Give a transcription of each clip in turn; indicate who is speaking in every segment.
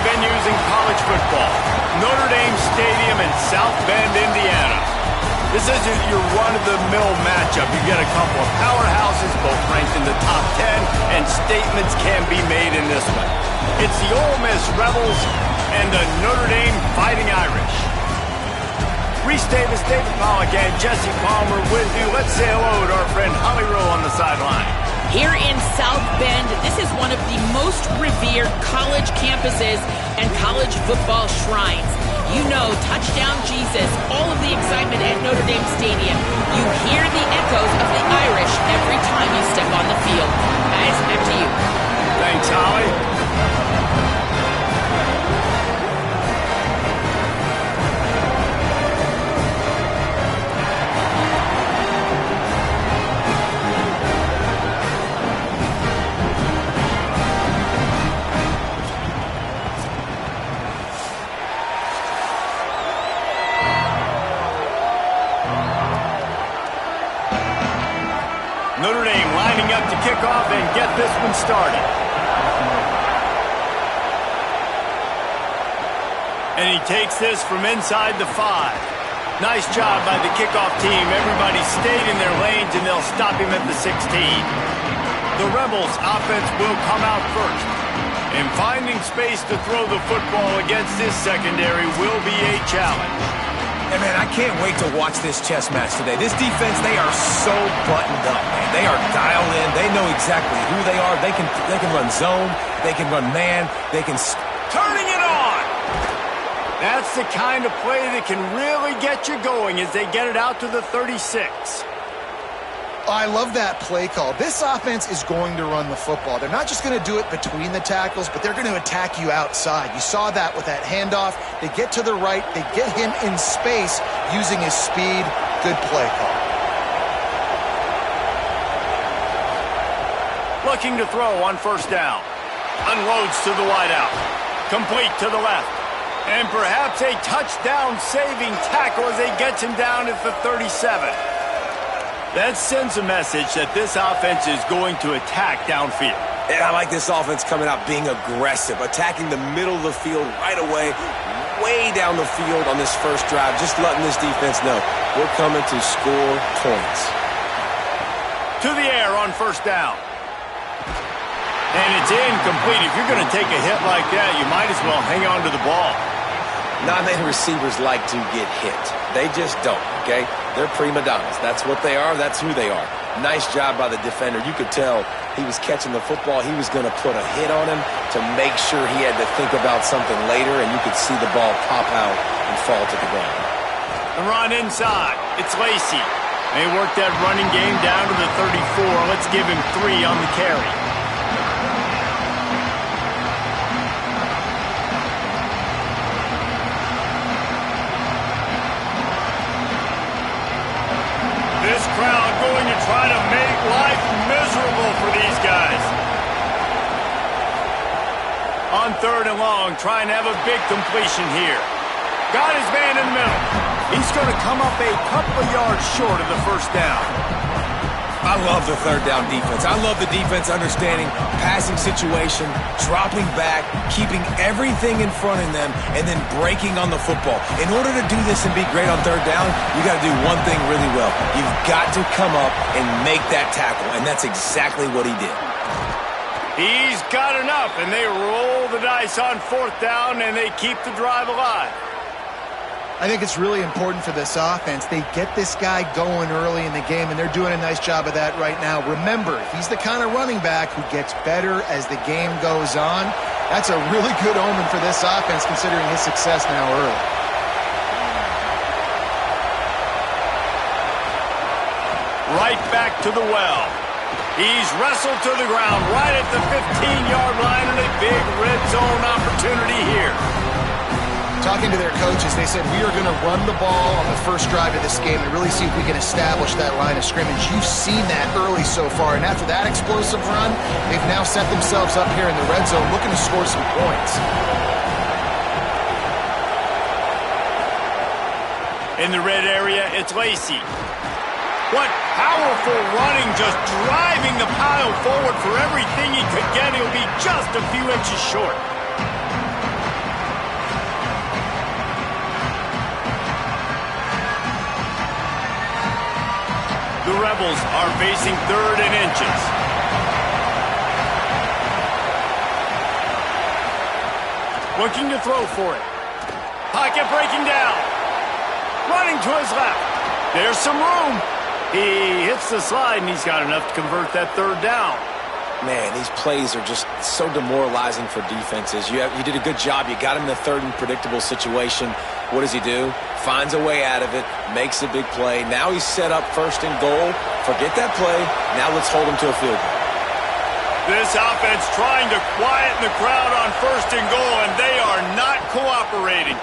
Speaker 1: venues in college football. Notre Dame Stadium in South Bend, Indiana. This isn't your run-of-the-mill matchup. You get a couple of powerhouses, both ranked in the top 10, and statements can be made in this one. It's the Ole Miss Rebels and the Notre Dame Fighting Irish. Reese Davis, David Pollack, and Jesse Palmer with you. Let's say hello to our friend Holly Rowe on the sideline.
Speaker 2: Here in South Bend, this is one of the most revered college campuses and college football shrines. You know, touchdown Jesus, all of the excitement at Notre Dame Stadium. You hear the echoes of the Irish every time you step on the field. Guys, back to you.
Speaker 1: Thanks, Holly. Notre Dame lining up to kick off and get this one started. And he takes this from inside the 5. Nice job by the kickoff team. Everybody stayed in their lanes, and they'll stop him at the 16. The Rebels' offense will come out first. And finding space to throw the football against this secondary will be a challenge.
Speaker 3: And man, I can't wait to watch this chess match today. This defense, they are so buttoned up, man. They are dialed in. They know exactly who they are. They can run zone. They can run man. They can...
Speaker 1: Turning it on! That's the kind of play that can really get you going as they get it out to the 36.
Speaker 4: I love that play call. This offense is going to run the football. They're not just going to do it between the tackles, but they're going to attack you outside. You saw that with that handoff. They get to the right. They get him in space using his speed. Good play call.
Speaker 1: Looking to throw on first down. Unloads to the wideout. Complete to the left. And perhaps a touchdown-saving tackle as he gets him down at the 37. That sends a message that this offense is going to attack downfield.
Speaker 3: And I like this offense coming out being aggressive, attacking the middle of the field right away, way down the field on this first drive, just letting this defense know we're coming to score points.
Speaker 1: To the air on first down. And it's incomplete. If you're going to take a hit like that, you might as well hang on to the ball.
Speaker 3: Not many receivers like to get hit. They just don't, okay? They're prima donnas. That's what they are. That's who they are. Nice job by the defender. You could tell he was catching the football. He was going to put a hit on him to make sure he had to think about something later, and you could see the ball pop out and fall to the ground.
Speaker 1: The run inside. It's Lacey. They work that running game down to the 34. Let's give him 3 on the carry. This crowd going to try to make life miserable for these guys. On third and long, trying to have a big completion here. Got his man in the middle. He's going to come up a couple of yards short of the first down.
Speaker 3: I love the third down defense. I love the defense understanding passing situation, dropping back, keeping everything in front of them, and then breaking on the football. In order to do this and be great on third down, you got to do one thing really well. You've got to come up and make that tackle, and that's exactly what he did.
Speaker 1: He's got enough, and they roll the dice on fourth down, and they keep the drive alive.
Speaker 4: I think it's really important for this offense. They get this guy going early in the game, and they're doing a nice job of that right now. Remember, he's the kind of running back who gets better as the game goes on. That's a really good omen for this offense, considering his success now early.
Speaker 1: Right back to the well. He's wrestled to the ground right at the 15-yard line, and a big red zone opportunity here.
Speaker 4: Talking to their coaches, they said, we are going to run the ball on the first drive of this game and really see if we can establish that line of scrimmage. You've seen that early so far, and after that explosive run, they've now set themselves up here in the red zone looking to score some points.
Speaker 1: In the red area, it's Lacey. What powerful running, just driving the pile forward for everything he could get. He'll be just a few inches short. The Rebels are facing 3rd and inches. Looking to throw for it. Pocket breaking down. Running to his left. There's some room. He hits the slide, and he's got enough to convert that 3rd down.
Speaker 3: Man, these plays are just so demoralizing for defenses. You did a good job. You got him in a 3rd and predictable situation. What does he do? Finds a way out of it, makes a big play. Now he's set up 1st and goal. Forget that play. Now let's hold him to a field goal.
Speaker 1: This offense trying to quieten the crowd on 1st and goal, and they are not cooperating.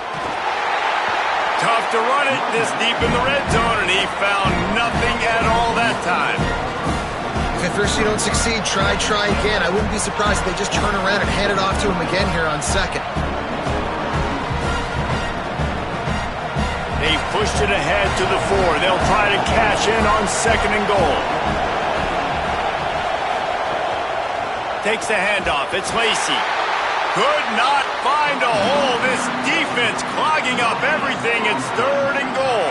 Speaker 1: Tough to run it this deep in the red zone, and he found nothing at all that time.
Speaker 4: If at first you don't succeed, try again. I wouldn't be surprised if they just turn around and hand it off to him again here on 2nd.
Speaker 1: They pushed it ahead to the 4. They'll try to cash in on 2nd and goal. Takes the handoff. It's Lacey. Could not find a hole. This defense clogging up everything. It's 3rd and goal.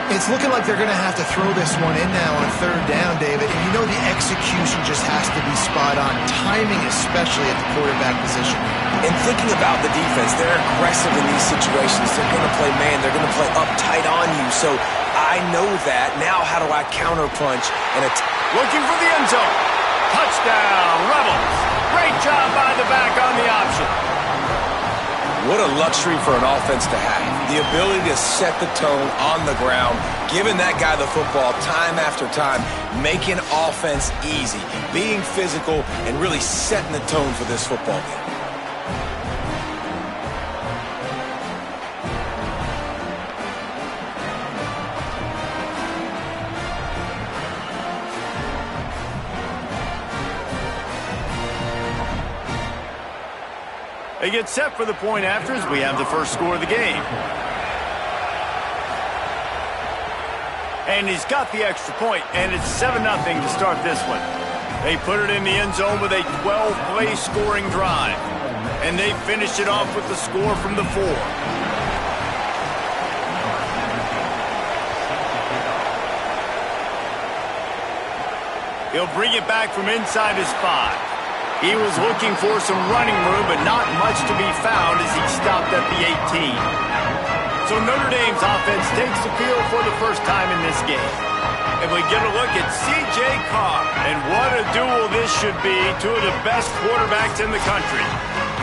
Speaker 4: It's looking like they're going to have to throw this one in now on 3rd down, David. And you know the execution just has to be spot on. Timing especially at the quarterback position.
Speaker 3: And thinking about the defense, they're aggressive in these situations. They're going to play man. They're going to play up tight on you. So I know that. Now how do I counterpunch and
Speaker 1: looking for the end zone. Touchdown, Rebels. Great job by the back on the option.
Speaker 3: What a luxury for an offense to have. The ability to set the tone on the ground, giving that guy the football time after time, making offense easy, being physical, and really setting the tone for this football game.
Speaker 1: They get set for the point after as we have the first score of the game. And he's got the extra point, and it's 7-0 to start this one. They put it in the end zone with a 12-play scoring drive. And they finished it off with the score from the 4. He'll bring it back from inside his 5. He was looking for some running room, but not much to be found as he stopped at the 18. So Notre Dame's offense takes the field for the first time in this game. And we get a look at C.J. Carr. And what a duel this should be. 2 of the best quarterbacks in the country.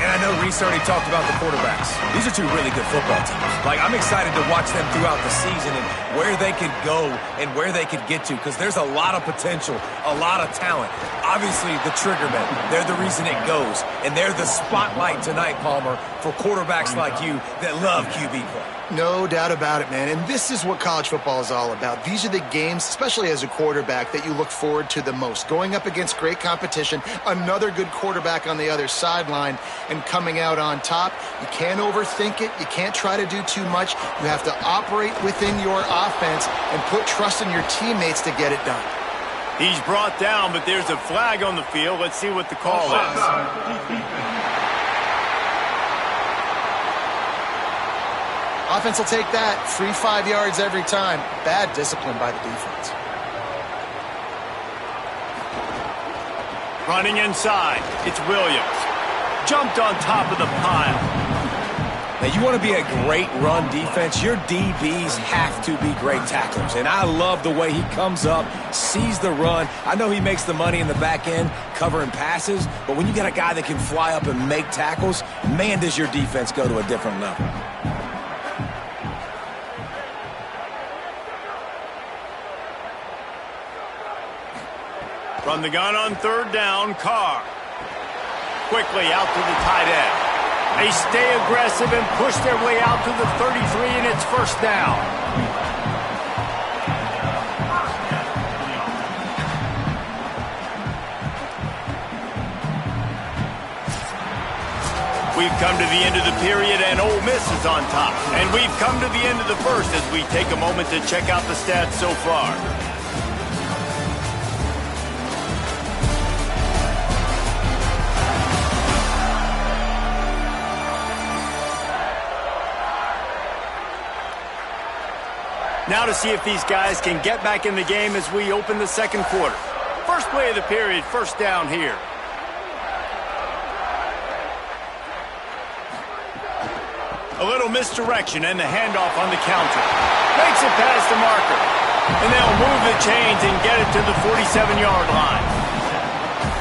Speaker 3: And I know Reese already talked about the quarterbacks. These are 2 really good football teams. Like, I'm excited to watch them throughout the season and where they could go and where they could get to, because there's a lot of potential, a lot of talent. Obviously, the triggermen, they're the reason it goes. And they're the spotlight tonight, Palmer, for quarterbacks like you that love QB play.
Speaker 4: No doubt about it, man. And this is what college football is all about. These are the games, especially as a quarterback, that you look forward to the most. Going up against great competition, another good quarterback on the other sideline, and coming out on top. You can't overthink it. You can't try to do too much. You have to operate within your offense and put trust in your teammates to get it done.
Speaker 1: He's brought down, but there's a flag on the field. Let's see what the call is.
Speaker 4: Offense will take that. Free 5 yards every time. Bad discipline by the defense.
Speaker 1: Running inside. It's Williams. Jumped on top of the pile.
Speaker 3: Now, you want to be a great run defense, your DBs have to be great tacklers. And I love the way he comes up, sees the run. I know he makes the money in the back end covering passes, but when you got a guy that can fly up and make tackles, man, does your defense go to a different level.
Speaker 1: From the gun on 3rd down, Carr. Quickly out to the tight end. They stay aggressive and push their way out to the 33, and it's 1st down. We've come to the end of the period, and Ole Miss is on top. And we've come to the end of the first as we take a moment to check out the stats so far. Now to see if these guys can get back in the game as we open the second quarter. First play of the period, first down here. A little misdirection and the handoff on the counter. Makes it past the marker. And they'll move the chains and get it to the 47-yard line.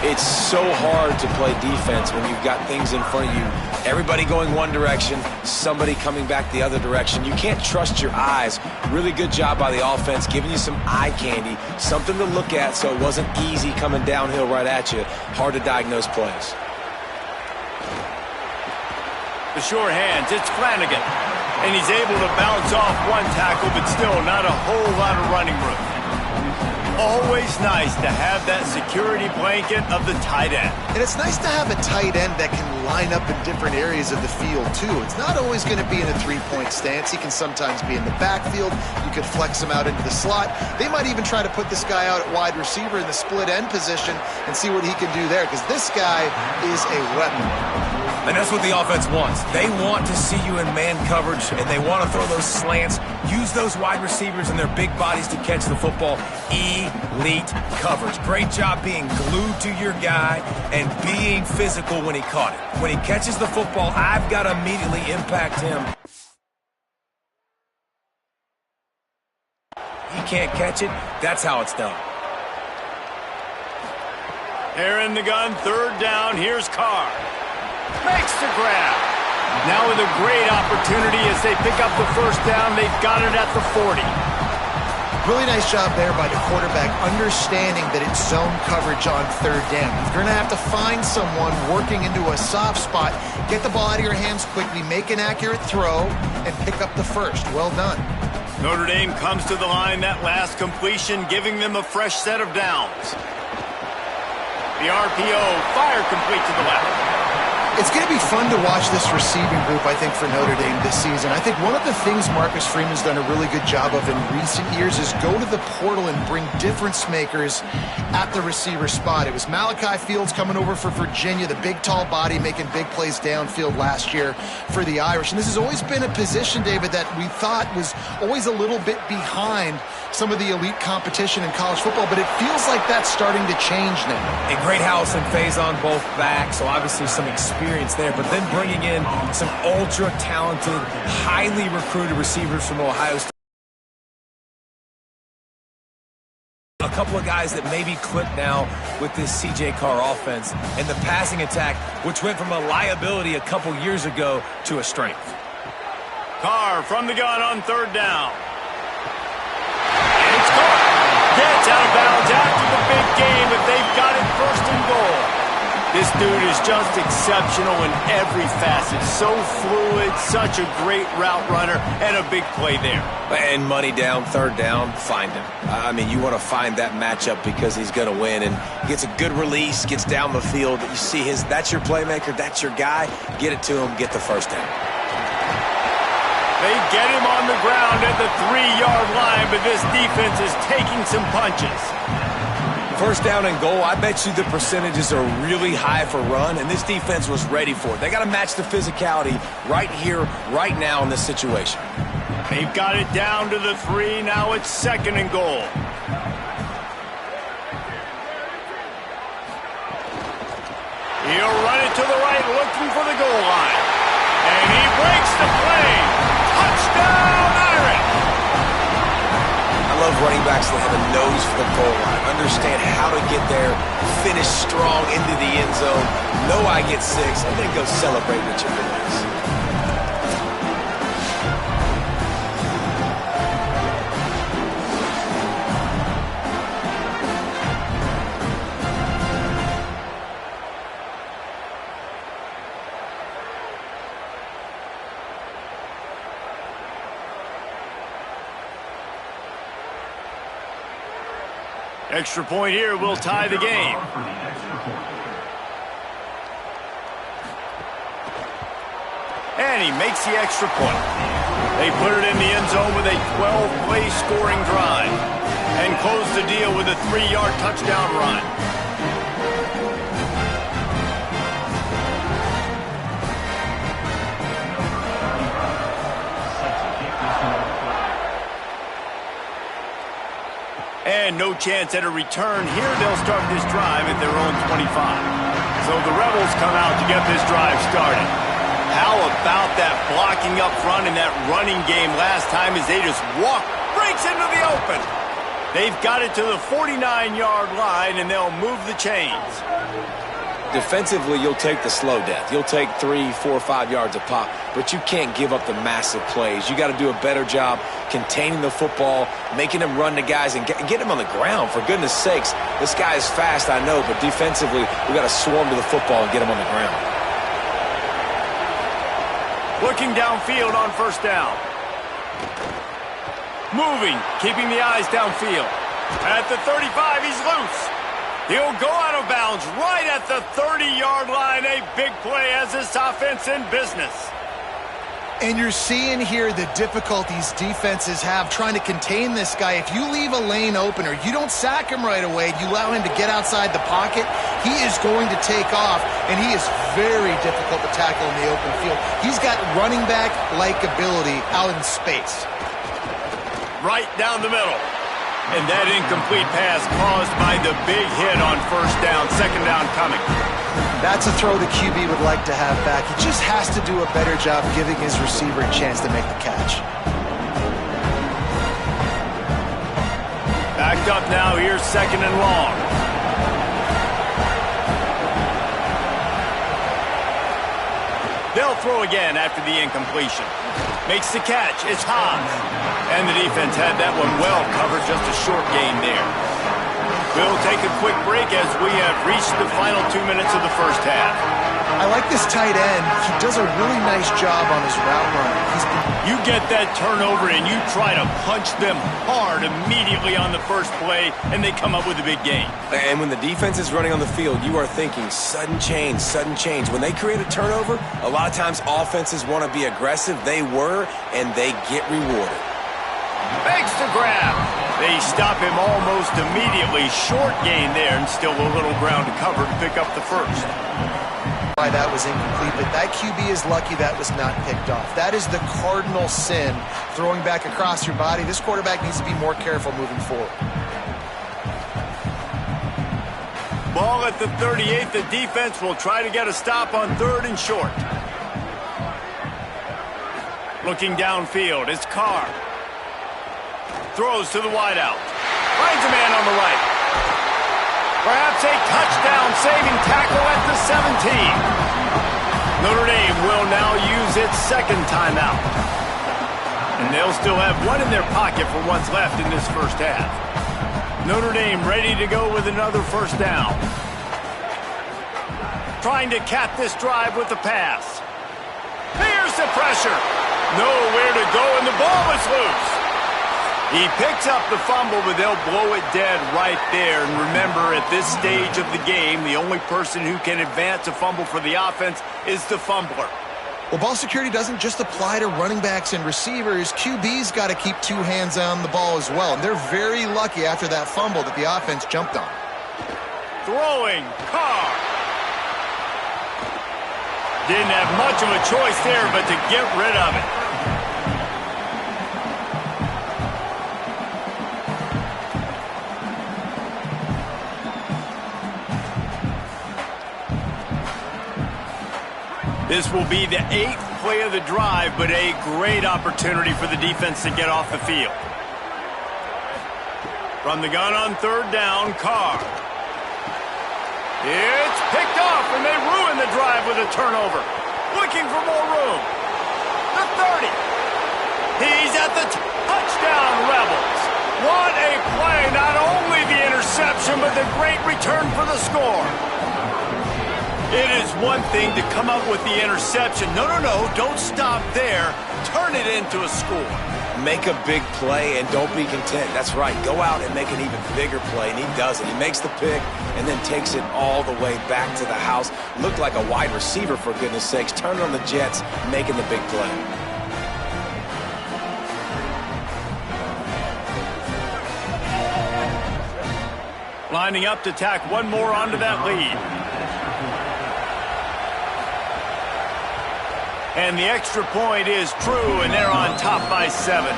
Speaker 3: It's so hard to play defense when you've got things in front of you. Everybody going one direction, somebody coming back the other direction. You can't trust your eyes. Really good job by the offense, giving you some eye candy, something to look at so it wasn't easy coming downhill right at you. Hard to diagnose plays.
Speaker 1: The sure hands, it's Flanagan. And he's able to bounce off one tackle, but still not a whole lot of running room. Always nice to have that security blanket of the tight end.
Speaker 4: And it's nice to have a tight end that can line up in different areas of the field, too. It's not always going to be in a three-point stance. He can sometimes be in the backfield. You could flex him out into the slot. They might even try to put this guy out at wide receiver in the split end position and see what he can do there, because this guy is a weapon.
Speaker 3: And that's what the offense wants. They want to see you in man coverage, and they want to throw those slants, use those wide receivers and their big bodies to catch the football. Elite coverage. Great job being glued to your guy and being physical when he caught it. When he catches the football, I've got to immediately impact him. He can't catch it. That's how it's done.
Speaker 1: They're in the gun, third down. Here's Carr. Makes the grab. Now with a great opportunity as they pick up the first down. They've got it at the 40.
Speaker 4: Really nice job there by the quarterback, understanding that it's zone coverage on third down. You're going to have to find someone working into a soft spot, get the ball out of your hands quickly, make an accurate throw, and pick up the first. Well done.
Speaker 1: Notre Dame comes to the line, that last completion, giving them a fresh set of downs. The RPO, fire complete to the left.
Speaker 4: It's going to be fun to watch this receiving group, I think, for Notre Dame this season. I think one of the things Marcus Freeman's done a really good job of in recent years is go to the portal and bring difference makers at the receiver spot. It was Malachi Fields coming over for Virginia, the big, tall body, making big plays downfield last year for the Irish. And this has always been a position, David, that we thought was always a little bit behind some of the elite competition in college football, but it feels like that's starting to change now.
Speaker 3: And great house and phase on both backs, so obviously some experience there, but then bringing in some ultra-talented, highly recruited receivers from Ohio State. A couple of guys that maybe click now with this C.J. Carr offense and the passing attack, which went from a liability a couple years ago to a strength.
Speaker 1: Carr from the gun on third down. It's Carr. Gets out of bounds after the big game, but they've got it first and goal. This dude is just exceptional in every facet. So fluid, such a great route runner, and a big play there.
Speaker 3: And money down, third down, find him. I mean, you want to find that matchup because he's going to win, and gets a good release, gets down the field. You see that's your playmaker, that's your guy. Get it to him, get the first down.
Speaker 1: They get him on the ground at the 3-yard line, but this defense is taking some punches.
Speaker 3: First down and goal, I bet you the percentages are really high for run, and this defense was ready for it. They got to match the physicality right here, right now in this situation.
Speaker 1: They've got it down to the 3. Now it's second and goal. He'll run it to the right, looking for the goal line. And he breaks the play. Touchdown, Irish!
Speaker 3: I love running backs that have a nose for the goal line. Understand how to get there, finish strong into the end zone, know I get 6, and then go celebrate with your boys.
Speaker 1: Extra point here will tie the game. And he makes the extra point. They put it in the end zone with a 12-play scoring drive and close the deal with a 3-yard touchdown run. And no chance at a return here. They'll start this drive at their own 25. So the Rebels come out to get this drive started. How about that blocking up front in that running game last time as they just walk, breaks into the open. They've got it to the 49-yard line, and they'll move the chains.
Speaker 3: Defensively, you'll take the slow death. You'll take 3, 4, 5 yards a pop, but you can't give up the massive plays. You got to do a better job containing the football, making them run to guys, and get them on the ground. For goodness sakes, this guy is fast, I know, but defensively, we got to swarm to the football and get him on the ground.
Speaker 1: Looking downfield on first down. Moving, keeping the eyes downfield. At the 35, he's loose. He'll go out of bounds right at the 30-yard line. A big play as this offense in business.
Speaker 4: And you're seeing here the difficulties defenses have trying to contain this guy. If you leave a lane open or you don't sack him right away, you allow him to get outside the pocket, he is going to take off, and he is very difficult to tackle in the open field. He's got running back-like ability out in space.
Speaker 1: Right down the middle. And that incomplete pass caused by the big hit on first down, second down coming.
Speaker 4: That's a throw the QB would like to have back. He just has to do a better job giving his receiver a chance to make the catch.
Speaker 1: Backed up now, here's second and long. They'll throw again after the incompletion. Makes the catch, it's high. And the defense had that one well covered, just a short gain there. We'll take a quick break as we have reached the final 2 minutes of the first half.
Speaker 4: I like this tight end. He does a really nice job on his route running.
Speaker 1: You get that turnover and you try to punch them hard immediately on the first play, and they come up with a big gain.
Speaker 3: And when the defense is running on the field, you are thinking sudden change, sudden change. When they create a turnover, a lot of times offenses want to be aggressive. They were, and they get rewarded.
Speaker 1: Makes the grab. They stop him almost immediately. Short gain there, and still a little ground to cover to pick up the first.
Speaker 4: Why that was incomplete, but that QB is lucky that was not picked off. That is the cardinal sin, throwing back across your body. This quarterback needs to be more careful moving forward.
Speaker 1: Ball at the 38. The defense will try to get a stop on third and short. Looking downfield, it's Carr. Throws to the wideout. Finds a man on the right. Perhaps a touchdown-saving tackle at the 17. Notre Dame will now use its second timeout. And they'll still have one in their pocket for what's left in this first half. Notre Dame ready to go with another first down. Trying to cap this drive with the pass. Here's the pressure. Nowhere to go, and the ball is loose. He picks up the fumble, but they'll blow it dead right there. And remember, at this stage of the game, the only person who can advance a fumble for the offense is the fumbler.
Speaker 4: Well, ball security doesn't just apply to running backs and receivers. QB's got to keep two hands on the ball as well. And they're very lucky after that fumble that the offense jumped on.
Speaker 1: Throwing, Carr. Didn't have much of a choice there, but to get rid of it. This will be the 8th play of the drive, but a great opportunity for the defense to get off the field. From the gun on third down, Carr. It's picked off, and they ruin the drive with a turnover. Looking for more room. The 30. He's at the touchdown, Rebels. What a play. Not only the interception, but the great return for the score. It is one thing to come up with the interception. No, don't stop there. Turn it into a score.
Speaker 3: Make a big play and don't be content. That's right. Go out and make an even bigger play, and he does it. He makes the pick and then takes it all the way back to the house. Looked like a wide receiver, for goodness sakes. Turn on the Jets, making the big play.
Speaker 1: Lining up to tack one more onto that lead. And the extra point is true, and they're on top by 7.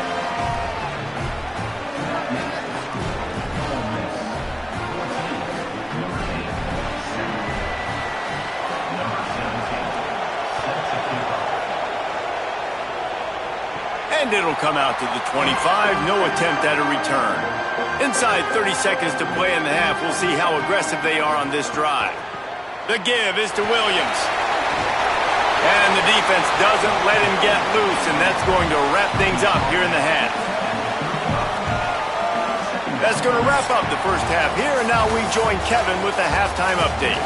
Speaker 1: And it'll come out to the 25. No attempt at a return. Inside 30 seconds to play in the half. We'll see how aggressive they are on this drive. The give is to Williams. And the defense doesn't let him get loose, and that's going to wrap things up here in the half. That's going to wrap up the first half here, and now we join Kevin with the halftime update.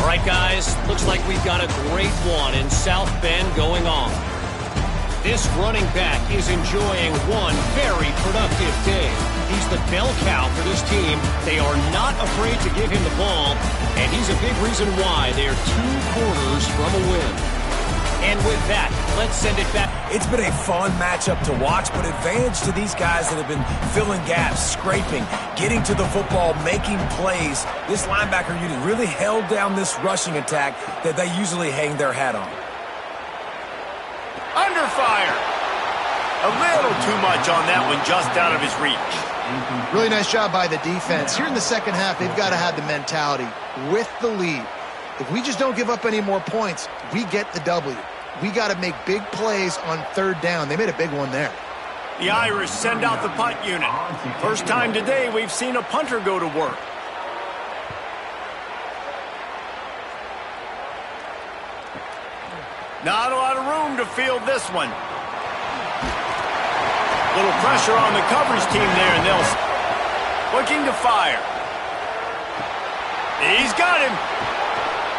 Speaker 5: All right, guys, looks like we've got a great one in South Bend going on. This running back is enjoying one very productive day. He's the bell cow for this team. They are not afraid to give him the ball, and he's a big reason why they're 2 quarters from a win. And with that, let's send it back.
Speaker 3: It's been a fun matchup to watch, but advantage to these guys that have been filling gaps, scraping, getting to the football, making plays. This linebacker unit really held down this rushing attack that they usually hang their hat on.
Speaker 1: Under fire. A little too much on that one, just out of his reach.
Speaker 4: Really nice job by the defense. Here in the second half, they've got to have the mentality with the lead. If we just don't give up any more points, we get the W. We got to make big plays on third down. They made a big one there.
Speaker 1: The Irish send out the punt unit. First time today we've seen a punter go to work. Not a lot of room to field this one. Little pressure on the coverage team there, and they'll looking to fire. He's got him.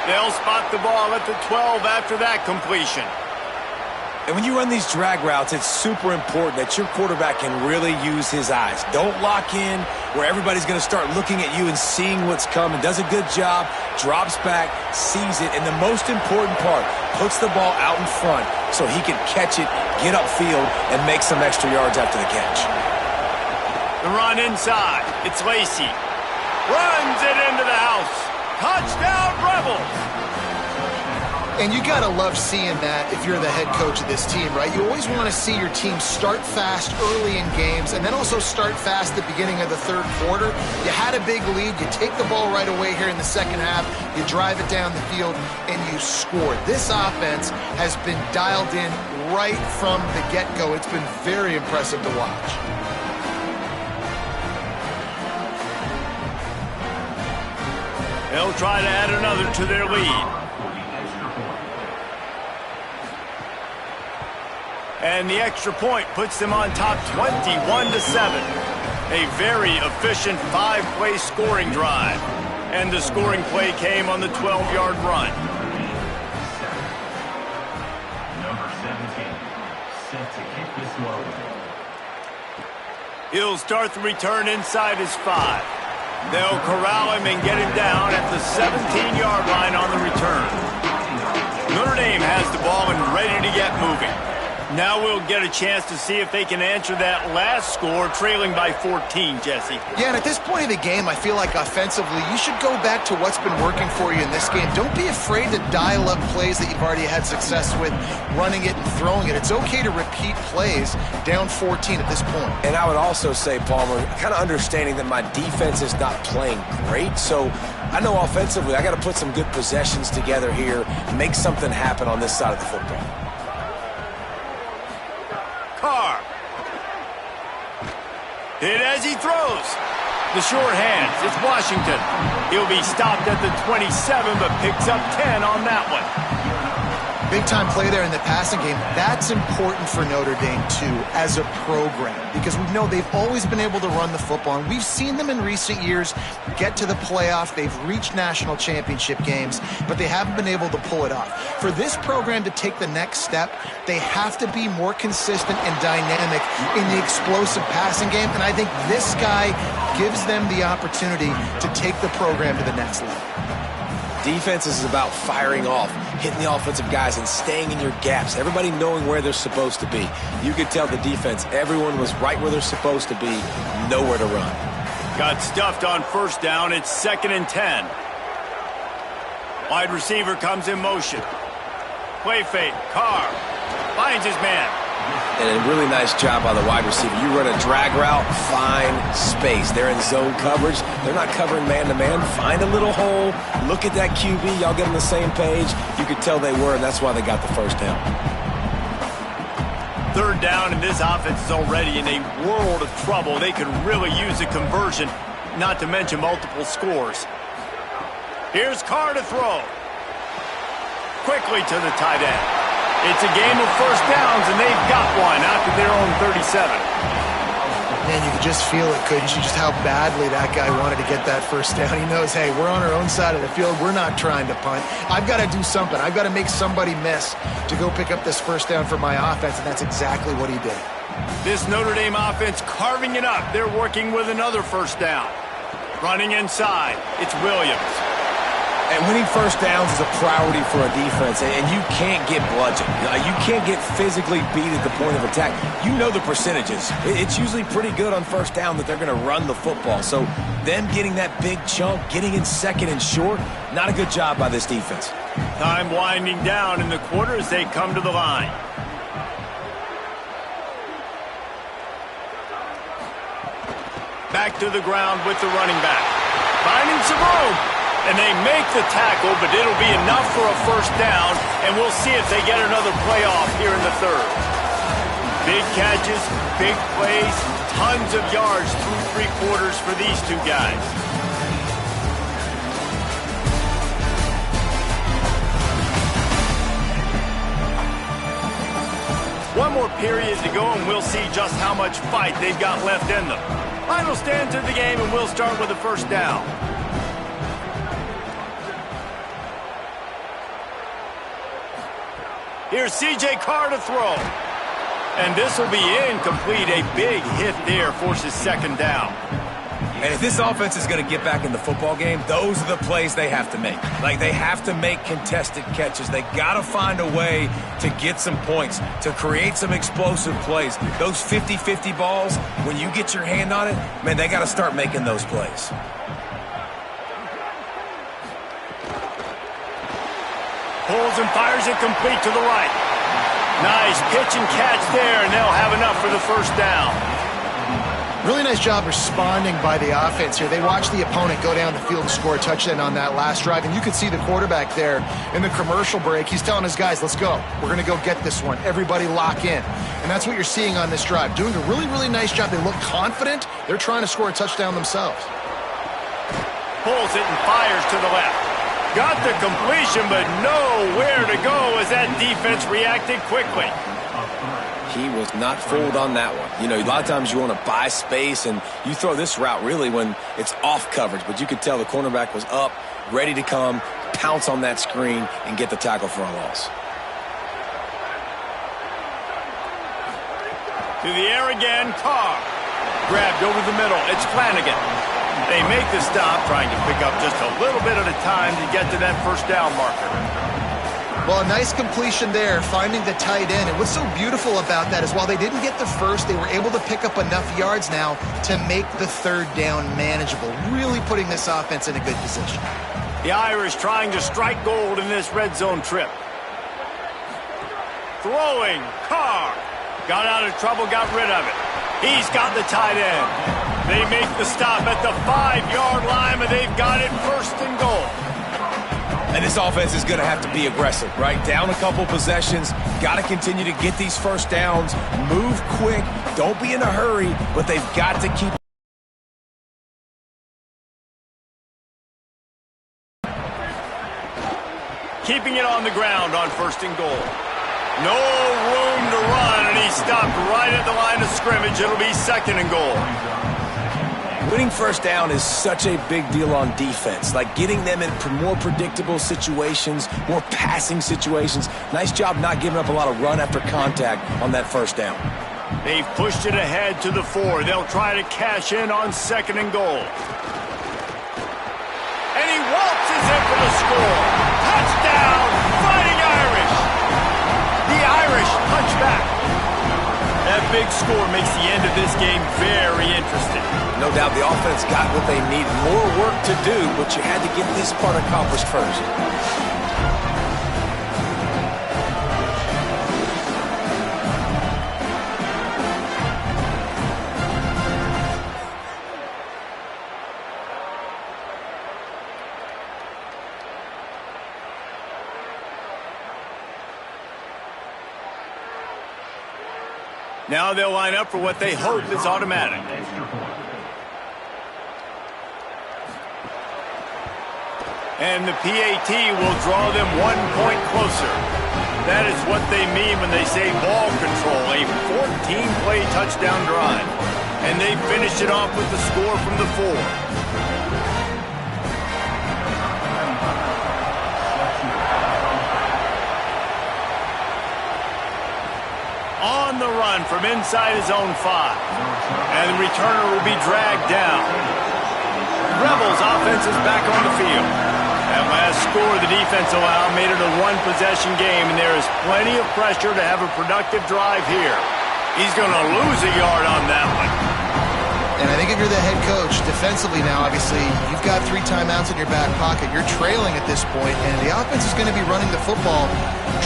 Speaker 1: They'll spot the ball at the 12 after that completion.
Speaker 3: And when you run these drag routes, it's super important that your quarterback can really use his eyes. Don't lock in where everybody's going to start looking at you and seeing what's coming. Does a good job, drops back, sees it, and the most important part, puts the ball out in front so he can catch it, get upfield, and make some extra yards after the catch.
Speaker 1: The run inside. It's Lacy. Runs it into the house. Touchdown, Rebels!
Speaker 4: And you got to love seeing that if you're the head coach of this team, right? You always want to see your team start fast early in games and then also start fast at the beginning of the third quarter. You had a big lead. You take the ball right away here in the second half. You drive it down the field, and you score. This offense has been dialed in right from the get-go. It's been very impressive to watch.
Speaker 1: They'll try to add another to their lead. And the extra point puts them on top 21-7. A very efficient 5-play scoring drive. And the scoring play came on the 12-yard run.
Speaker 6: Number 17, set to kick this one.
Speaker 1: He'll start the return inside his 5. They'll corral him and get him down at the 17-yard line on the return. Notre Dame has the ball and ready to get moving. Now we'll get a chance to see if they can answer that last score, trailing by 14, Jesse.
Speaker 4: Yeah, and at this point of the game, I feel like offensively, you should go back to what's been working for you in this game. Don't be afraid to dial up plays that you've already had success with, running it and throwing it. It's okay to repeat plays down 14 at this point.
Speaker 3: And I would also say, Palmer, kind of understanding that my defense is not playing great, so I know offensively I got to put some good possessions together here, make something happen on this side of the football.
Speaker 1: Carr. Hit as he throws. The short hands. It's Washington. He'll be stopped at the 27, but picks up 10 on that one.
Speaker 4: Big-time play there in the passing game. That's important for Notre Dame, too, as a program, because we know they've always been able to run the football, and we've seen them in recent years get to the playoff. They've reached national championship games, but they haven't been able to pull it off. For this program to take the next step, they have to be more consistent and dynamic in the explosive passing game, and I think this guy gives them the opportunity to take the program to the next level.
Speaker 3: Defense is about firing off, hitting the offensive guys, and staying in your gaps. Everybody knowing where they're supposed to be. You could tell the defense, everyone was right where they're supposed to be, nowhere to run.
Speaker 1: Got stuffed on first down. It's 2nd and 10. Wide receiver comes in motion. Play fake. Carr finds his man.
Speaker 3: And a really nice job by the wide receiver. You run a drag route, find space. They're in zone coverage. They're not covering man-to-man. Find a little hole. Look at that QB. Y'all get on the same page. You could tell they were, and that's why they got the first down.
Speaker 1: Third down, and this offense is already in a world of trouble. They could really use a conversion, not to mention multiple scores. Here's Carr to throw. Quickly to the tight end. It's a game of first downs, and they've got one after their own 37.
Speaker 4: Man, you could just feel it, couldn't you? Just how badly that guy wanted to get that first down. He knows, hey, we're on our own side of the field. We're not trying to punt. I've got to do something. I've got to make somebody miss to go pick up this first down for my offense, and that's exactly what he did.
Speaker 1: This Notre Dame offense carving it up. They're working with another first down. Running inside, it's Williams.
Speaker 3: And winning first downs is a priority for a defense, and you can't get bludgeoned. You can't get physically beat at the point of attack. You know the percentages. It's usually pretty good on first down that they're going to run the football. So them getting that big chunk, getting in second and short, not a good job by this defense.
Speaker 1: Time winding down in the quarter as they come to the line. Back to the ground with the running back. Finding some room. And they make the tackle, but it'll be enough for a first down, and we'll see if they get another playoff here in the third. Big catches, big plays, tons of yards through three quarters for these two guys. One more period to go, and we'll see just how much fight they've got left in them. Final stand to the game, and we'll start with a first down. Here's C.J. Carr to throw. And this will be incomplete. A big hit there forces second down.
Speaker 3: And if this offense is going to get back in the football game, those are the plays they have to make. Like, they have to make contested catches. They got to find a way to get some points, to create some explosive plays. Those 50-50 balls, when you get your hand on it, man, they got to start making those plays.
Speaker 1: Pulls and fires it complete to the right. Nice pitch and catch there, and they'll have enough for the first down.
Speaker 4: Really nice job responding by the offense here. They watched the opponent go down the field and score a touchdown on that last drive, and you could see the quarterback there in the commercial break. He's telling his guys, let's go. We're going to go get this one. Everybody lock in. And that's what you're seeing on this drive. Doing a really, really nice job. They look confident. They're trying to score a touchdown themselves.
Speaker 1: Pulls it and fires to the left. Got the completion, but nowhere to go as that defense reacted quickly.
Speaker 3: He was not fooled on that one. You know, a lot of times you want to buy space, and you throw this route really when it's off coverage, but you could tell the cornerback was up, ready to come, pounce on that screen, and get the tackle for a loss.
Speaker 1: To the air again, Carr. Grabbed over the middle. It's Flanagan. They make the stop, trying to pick up just a little bit at a time to get to that first down marker.
Speaker 4: Well, a nice completion there, finding the tight end. And what's so beautiful about that is while they didn't get the first, they were able to pick up enough yards now to make the third down manageable, really putting this offense in a good position.
Speaker 1: The Irish trying to strike gold in this red zone trip. Throwing, Carr. Got out of trouble, got rid of it. He's got the tight end. They make the stop at the 5-yard line, but they've got it first and goal.
Speaker 3: And this offense is going to have to be aggressive, right? Down a couple possessions, got to continue to get these first downs, move quick, don't be in a hurry, but they've got to keep.
Speaker 1: Keeping it on the ground on first and goal. No room to run, and he stopped right at the line of scrimmage. It'll be second and goal.
Speaker 3: Winning first down is such a big deal on defense, like getting them in more predictable situations, more passing situations. Nice job not giving up a lot of run after contact on that first down.
Speaker 1: They've pushed it ahead to the 4. They'll try to cash in on second and goal. And he waltzes in for the score. Touchdown, Fighting Irish. The Irish punch back. That big score makes the end of this game very interesting.
Speaker 3: No doubt the offense got what they need. More work to do, but you had to get this part accomplished first.
Speaker 1: Now they'll line up for what they hope is automatic. And the PAT will draw them 1 point closer. That is what they mean when they say ball control, a 14-play touchdown drive. And they finish it off with the score from the 4. On the run from inside his own 5. And the returner will be dragged down. Rebels offense is back on the field. That last score the defense allowed made it a 1-possession game, and there is plenty of pressure to have a productive drive here. He's going to lose a yard on that one.
Speaker 4: And I think if you're the head coach, defensively now, obviously, you've got 3 timeouts in your back pocket. You're trailing at this point, and the offense is going to be running the football,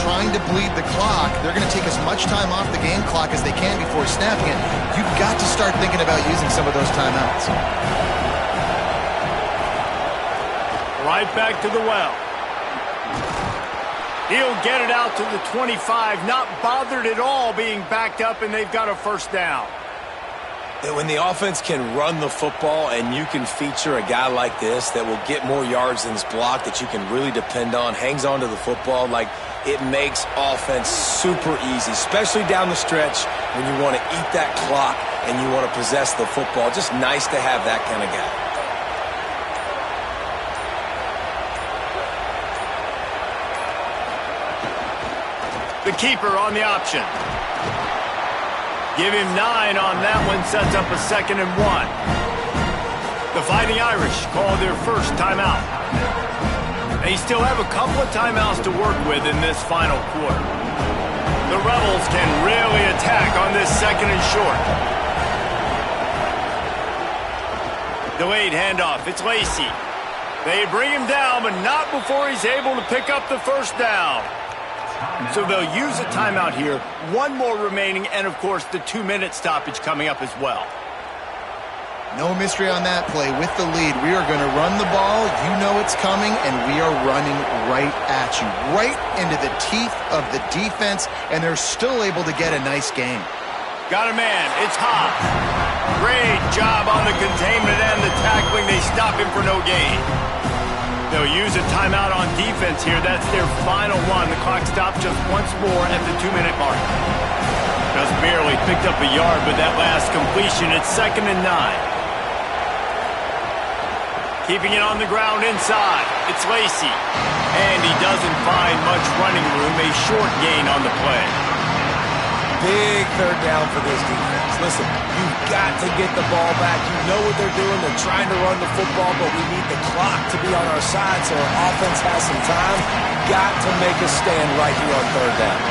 Speaker 4: trying to bleed the clock. They're going to take as much time off the game clock as they can before snapping it. You've got to start thinking about using some of those timeouts.
Speaker 1: Right back to the well. He'll get it out to the 25, not bothered at all being backed up, and they've got a first down.
Speaker 3: When the offense can run the football and you can feature a guy like this that will get more yards than his block, that you can really depend on, hangs on to the football, like it makes offense super easy, especially down the stretch when you want to eat that clock and you want to possess the football. Just nice to have that kind of guy.
Speaker 1: The keeper on the option. Give him 9 on that one, sets up a 2nd and 1. The Fighting Irish call their first timeout. They still have a couple of timeouts to work with in this final quarter. The Rebels can really attack on this 2nd and short. Delayed handoff, it's Lacey. They bring him down, but not before he's able to pick up the first down. So they'll use a timeout here, 1 more remaining, and of course the 2-minute stoppage coming up as well.
Speaker 4: No mystery on that play. With the lead, we are going to run the ball. You know it's coming, and we are running right at you, right into the teeth of the defense, and they're still able to get a nice game.
Speaker 1: Got a man. It's Hobbs. Great job on the containment and the tackling. They stop him for no gain. They'll use a timeout on defense here. That's their final one. The clock stopped just once more at the 2-minute mark. Just barely picked up a yard, but that last completion, it's 2nd and 9. Keeping it on the ground inside. It's Lacey. And he doesn't find much running room. A short gain on the play.
Speaker 3: Big 3rd down for this defense. Listen, you've got to get the ball back. You know what they're doing. They're trying to run the football, but we need the clock to be on our side so our offense has some time. Got to make a stand right here on 3rd down.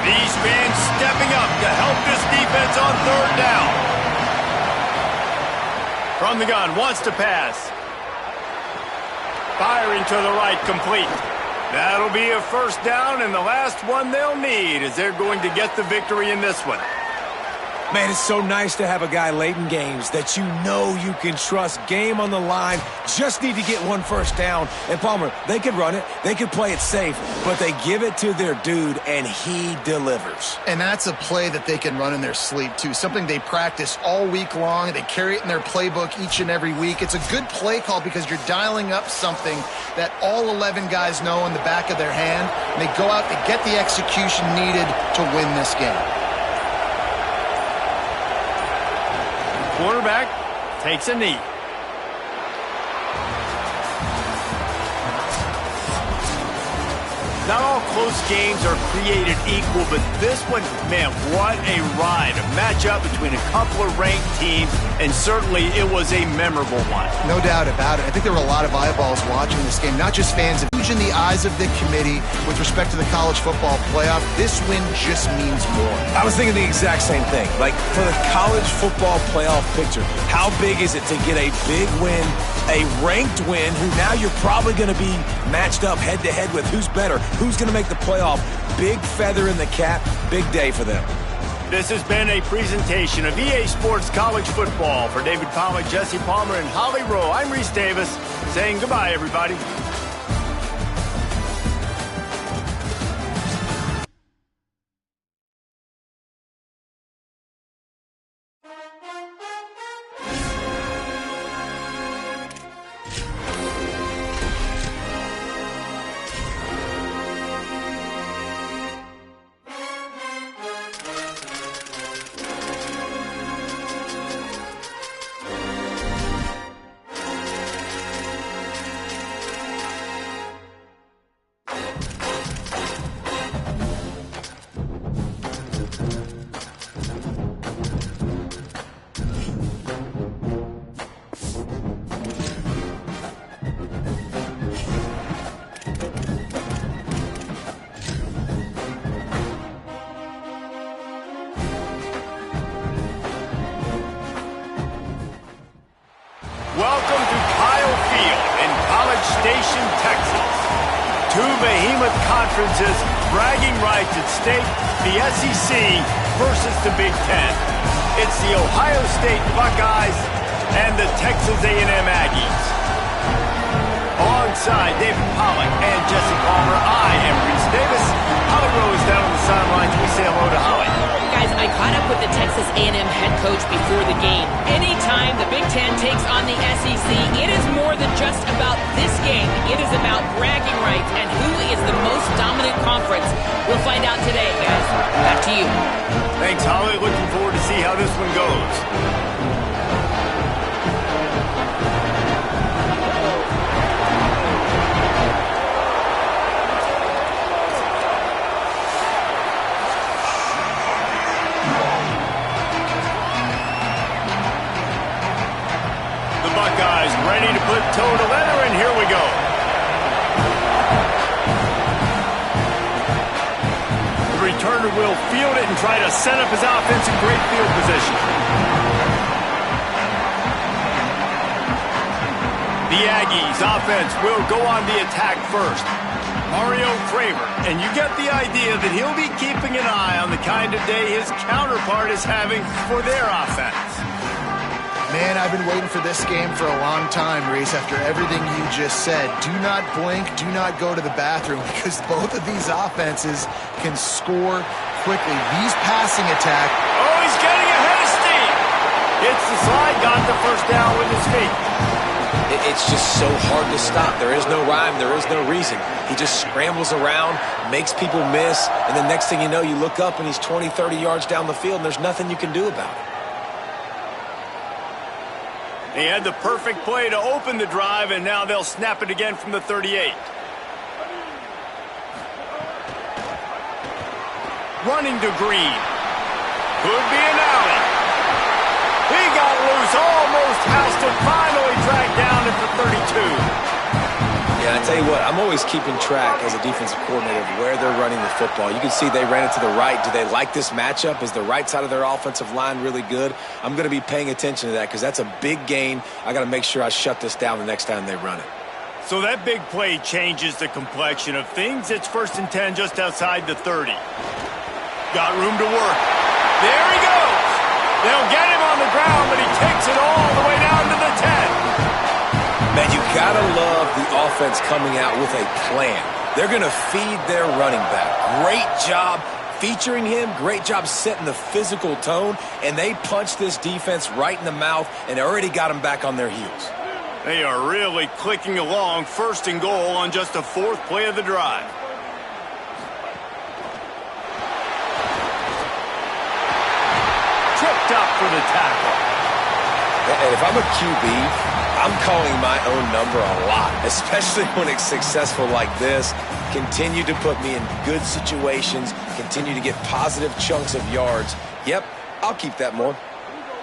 Speaker 1: These fans stepping up to help this defense on 3rd down. From the gun, wants to pass. Firing to the right, complete. That'll be a first down, and the last one they'll need as they're going to get the victory in this one.
Speaker 3: Man, it's so nice to have a guy late in games that you know you can trust. Game on the line, just need to get 1 first down. And Palmer, they could run it, they could play it safe, but they give it to their dude, and he delivers.
Speaker 4: And that's a play that they can run in their sleep, too. Something they practice all week long. They carry it in their playbook each and every week. It's a good play call because you're dialing up something that all 11 guys know in the back of their hand, and they go out to get the execution needed to win this game.
Speaker 1: Quarterback takes a knee. Not all close games are created equal, but this one, man, what a ride. A matchup between a couple of ranked teams, and certainly it was a memorable one.
Speaker 4: No doubt about it. I think there were a lot of eyeballs watching this game, not just fans. In the eyes of the committee with respect to the college football playoff, this win just means more.
Speaker 3: I was thinking the exact same thing. Like, for the college football playoff picture, how big is it to get a big win, a ranked win, who now you're probably going to be matched up head-to-head with who's better, who's going to make the playoff. Big feather in the cap, big day for them.
Speaker 1: This has been a presentation of EA Sports College Football. For David Pollack, Jesse Palmer, and Holly Rowe, I'm Reese Davis, saying goodbye, everybody. Welcome to Kyle Field in College Station, Texas. Two behemoth conferences, bragging rights at stake, the SEC versus the Big Ten. It's the Ohio State Buckeyes and the Texas A&M Aggies. Alongside David Pollack and Jesse Palmer, I am Reese Davis. Holly Rowe is down on the sidelines. We say hello to Holly.
Speaker 2: Guys, I caught up with the Texas A&M head coach before the game. Anytime the Big Ten takes on the SEC, it is more than just about this game. It is about bragging rights and who is the most dominant conference. We'll find out today, guys. Back to you.
Speaker 1: Thanks, Holly. Looking forward to see how this one goes. Buckeyes ready to put toe to leather, and here we go. The returner will field it and try to set up his offense in great field position. The Aggies offense will go on the attack first. Mario Craver, and you get the idea that he'll be keeping an eye on the kind of day his counterpart is having for their offense.
Speaker 4: Man, I've been waiting for this game for a long time, Reese, after everything you just said. Do not blink, do not go to the bathroom, because both of these offenses can score quickly. These passing attack...
Speaker 1: Oh, he's getting ahead of steam! Hits the slide, got the first down with his feet.
Speaker 3: It's just so hard to stop. There is no rhyme, there is no reason. He just scrambles around, makes people miss, and the next thing you know, you look up and he's 20, 30 yards down the field, and there's nothing you can do about it.
Speaker 1: He had the perfect play to open the drive, and now they'll snap it again from the 38. Running to Green. Could be an alley. He got loose, almost housed it, finally dragged down at the 32.
Speaker 3: Yeah, I tell you what, I'm always keeping track as a defensive coordinator of where they're running the football. You can see they ran it to the right. Do they like this matchup? Is the right side of their offensive line really good? I'm going to be paying attention to that because that's a big gain. I got to make sure I shut this down the next time they run it.
Speaker 1: So that big play changes the complexion of things. It's 1st and 10 just outside the 30. Got room to work. There he goes. They'll get him on the ground, but he takes it all the way down to the 10.
Speaker 3: Man, you gotta love the offense coming out with a plan. They're gonna feed their running back. Great job featuring him. Great job setting the physical tone. And they punched this defense right in the mouth and already got them back on their heels.
Speaker 1: They are really clicking along. 1st and goal on just the 4th play of the drive. Tripped up for the tackle.
Speaker 3: And if I'm a QB, I'm calling my own number a lot, especially when it's successful like this. Continue to put me in good situations, continue to get positive chunks of yards. Yep, I'll keep that more.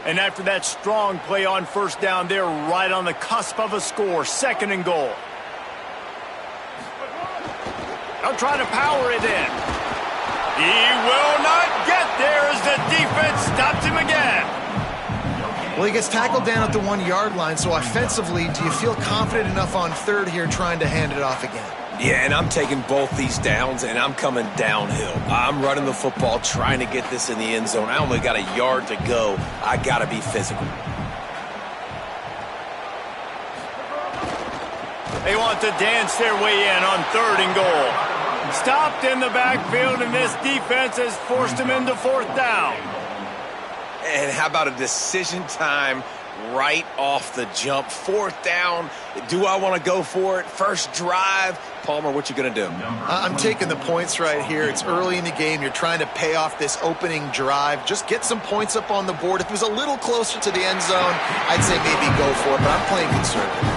Speaker 1: And after that strong play on 1st down, they're right on the cusp of a score. 2nd and goal. They'll try to power it in. He will not get there as the defense stops him again.
Speaker 4: Well, he gets tackled down at the 1-yard line, so offensively, do you feel confident enough on 3rd here trying to hand it off again?
Speaker 3: Yeah, and I'm taking both these downs, and I'm coming downhill. I'm running the football, trying to get this in the end zone. I only got a yard to go. I got to be physical.
Speaker 1: They want to dance their way in on 3rd and goal. Stopped in the backfield, and this defense has forced him into 4th down.
Speaker 3: And how about a decision time right off the jump? 4th down. Do I want to go for it? First drive. Palmer, what you going to do?
Speaker 4: I'm taking the points right here. It's early in the game. You're trying to pay off this opening drive. Just get some points up on the board. If it was a little closer to the end zone, I'd say maybe go for it, but I'm playing conservative.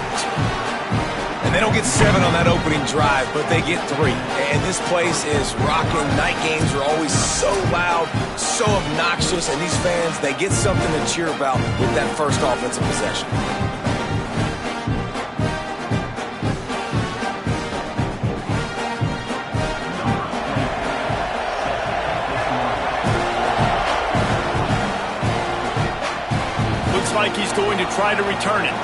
Speaker 3: And they don't get 7 on that opening drive, but they get 3. And this place is rocking. Night games are always so loud, so obnoxious, and these fans, they get something to cheer about with that first offensive possession.
Speaker 1: Looks like he's going to try to return it.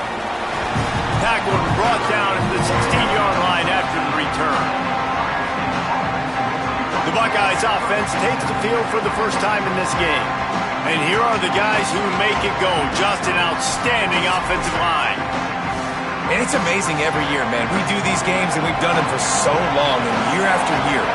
Speaker 1: Tackled and brought down at the 16-yard line after the return. The Buckeyes offense takes the field for the first time in this game. And here are the guys who make it go. Just an outstanding offensive line.
Speaker 3: And it's amazing every year, man. We do these games, and we've done them for so long, and year after year,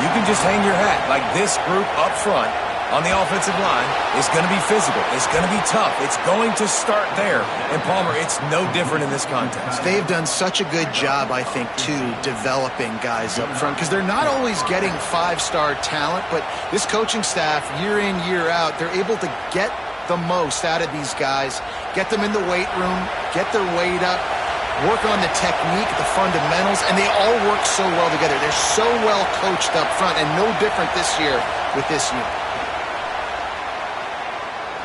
Speaker 3: you can just hang your hat. Like this group up front on the offensive line is going to be physical. It's going to be tough. It's going to start there. And, Palmer, it's no different in this contest.
Speaker 4: They've done such a good job, I think, too, developing guys up front, because they're not always getting 5-star talent, but this coaching staff, year in, year out, they're able to get the most out of these guys, get them in the weight room, get their weight up, work on the technique, the fundamentals, and they all work so well together. They're so well coached up front, and no different this year with this unit.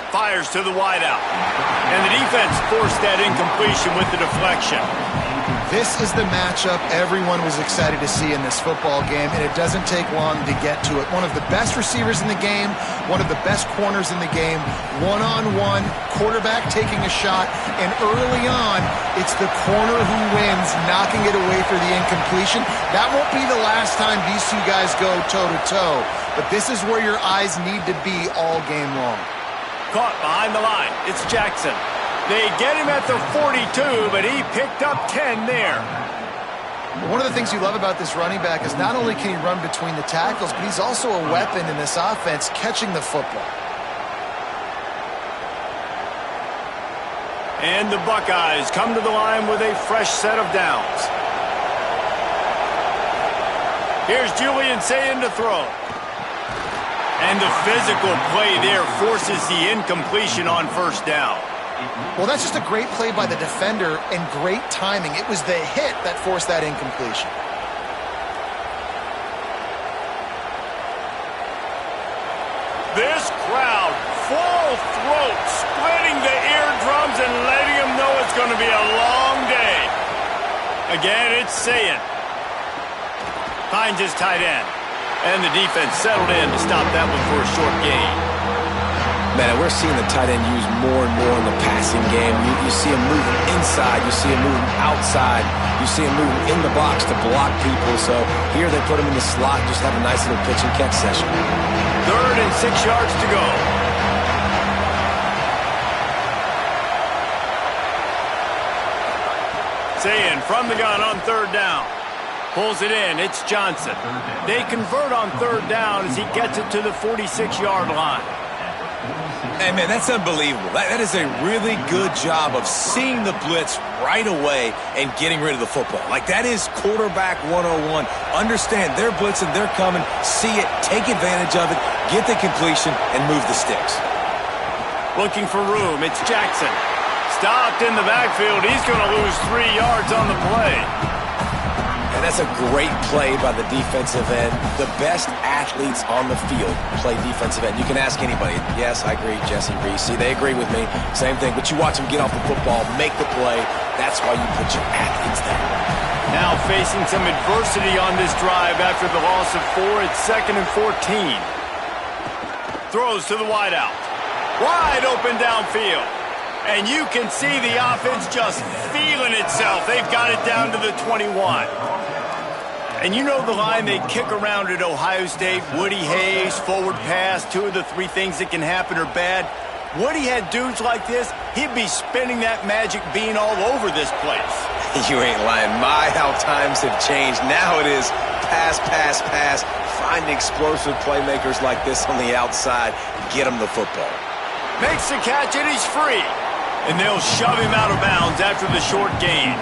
Speaker 1: Fires to the wideout. And the defense forced that incompletion with the deflection.
Speaker 4: This is the matchup everyone was excited to see in this football game, and it doesn't take long to get to it. One of the best receivers in the game, one of the best corners in the game, one-on-one, quarterback taking a shot, and early on, it's the corner who wins, knocking it away for the incompletion. That won't be the last time these two guys go toe-to-toe, but this is where your eyes need to be all game long.
Speaker 1: Caught behind the line. It's Jackson. They get him at the 42, but he picked up 10 there.
Speaker 4: One of the things you love about this running back is not only can he run between the tackles, but he's also a weapon in this offense catching the football.
Speaker 1: And the Buckeyes come to the line with a fresh set of downs. Here's Julian saying to throw. And the physical play there forces the incompletion on 1st down.
Speaker 4: Well, that's just a great play by the defender and great timing. It was the hit that forced that incompletion.
Speaker 1: This crowd, full throat, splitting the eardrums and letting them know it's going to be a long day. Again, it's Sayin. Finds his tight end. And the defense settled in to stop that one for a short gain.
Speaker 3: Man, we're seeing the tight end used more and more in the passing game. You see him moving inside. You see him moving outside. You see him moving in the box to block people. So here they put him in the slot, just have a nice little pitch and catch session.
Speaker 1: 3rd and 6 yards to go. Sayin from the gun on 3rd down. Pulls it in. It's Johnson. They convert on 3rd down as he gets it to the 46-yard line.
Speaker 3: Hey, man, that's unbelievable. That is a really good job of seeing the blitz right away and getting rid of the football. Like, that is quarterback 101. Understand they're blitzing, they're coming, see it, take advantage of it, get the completion, and move the sticks.
Speaker 1: Looking for room. It's Jackson. Stopped in the backfield. He's going to lose 3 yards on the play.
Speaker 3: And that's a great play by the defensive end. The best athletes on the field play defensive end. You can ask anybody. Yes, I agree, Jesse Reese. See, they agree with me. Same thing. But you watch them get off the football, make the play. That's why you put your athletes there.
Speaker 1: Now facing some adversity on this drive after the loss of 4. It's 2nd and 14. Throws to the wideout. Wide open downfield. And you can see the offense just feeling itself. They've got it down to the 21. And you know the line they kick around at Ohio State, Woody Hayes, forward pass, 2 of the 3 things that can happen are bad. Woody had dudes like this, he'd be spinning that magic bean all over this place.
Speaker 3: You ain't lying. My, how times have changed. Now it is pass, pass, pass. Find explosive playmakers like this on the outside. Get him the football.
Speaker 1: Makes the catch and he's free. And they'll shove him out of bounds after the short gain.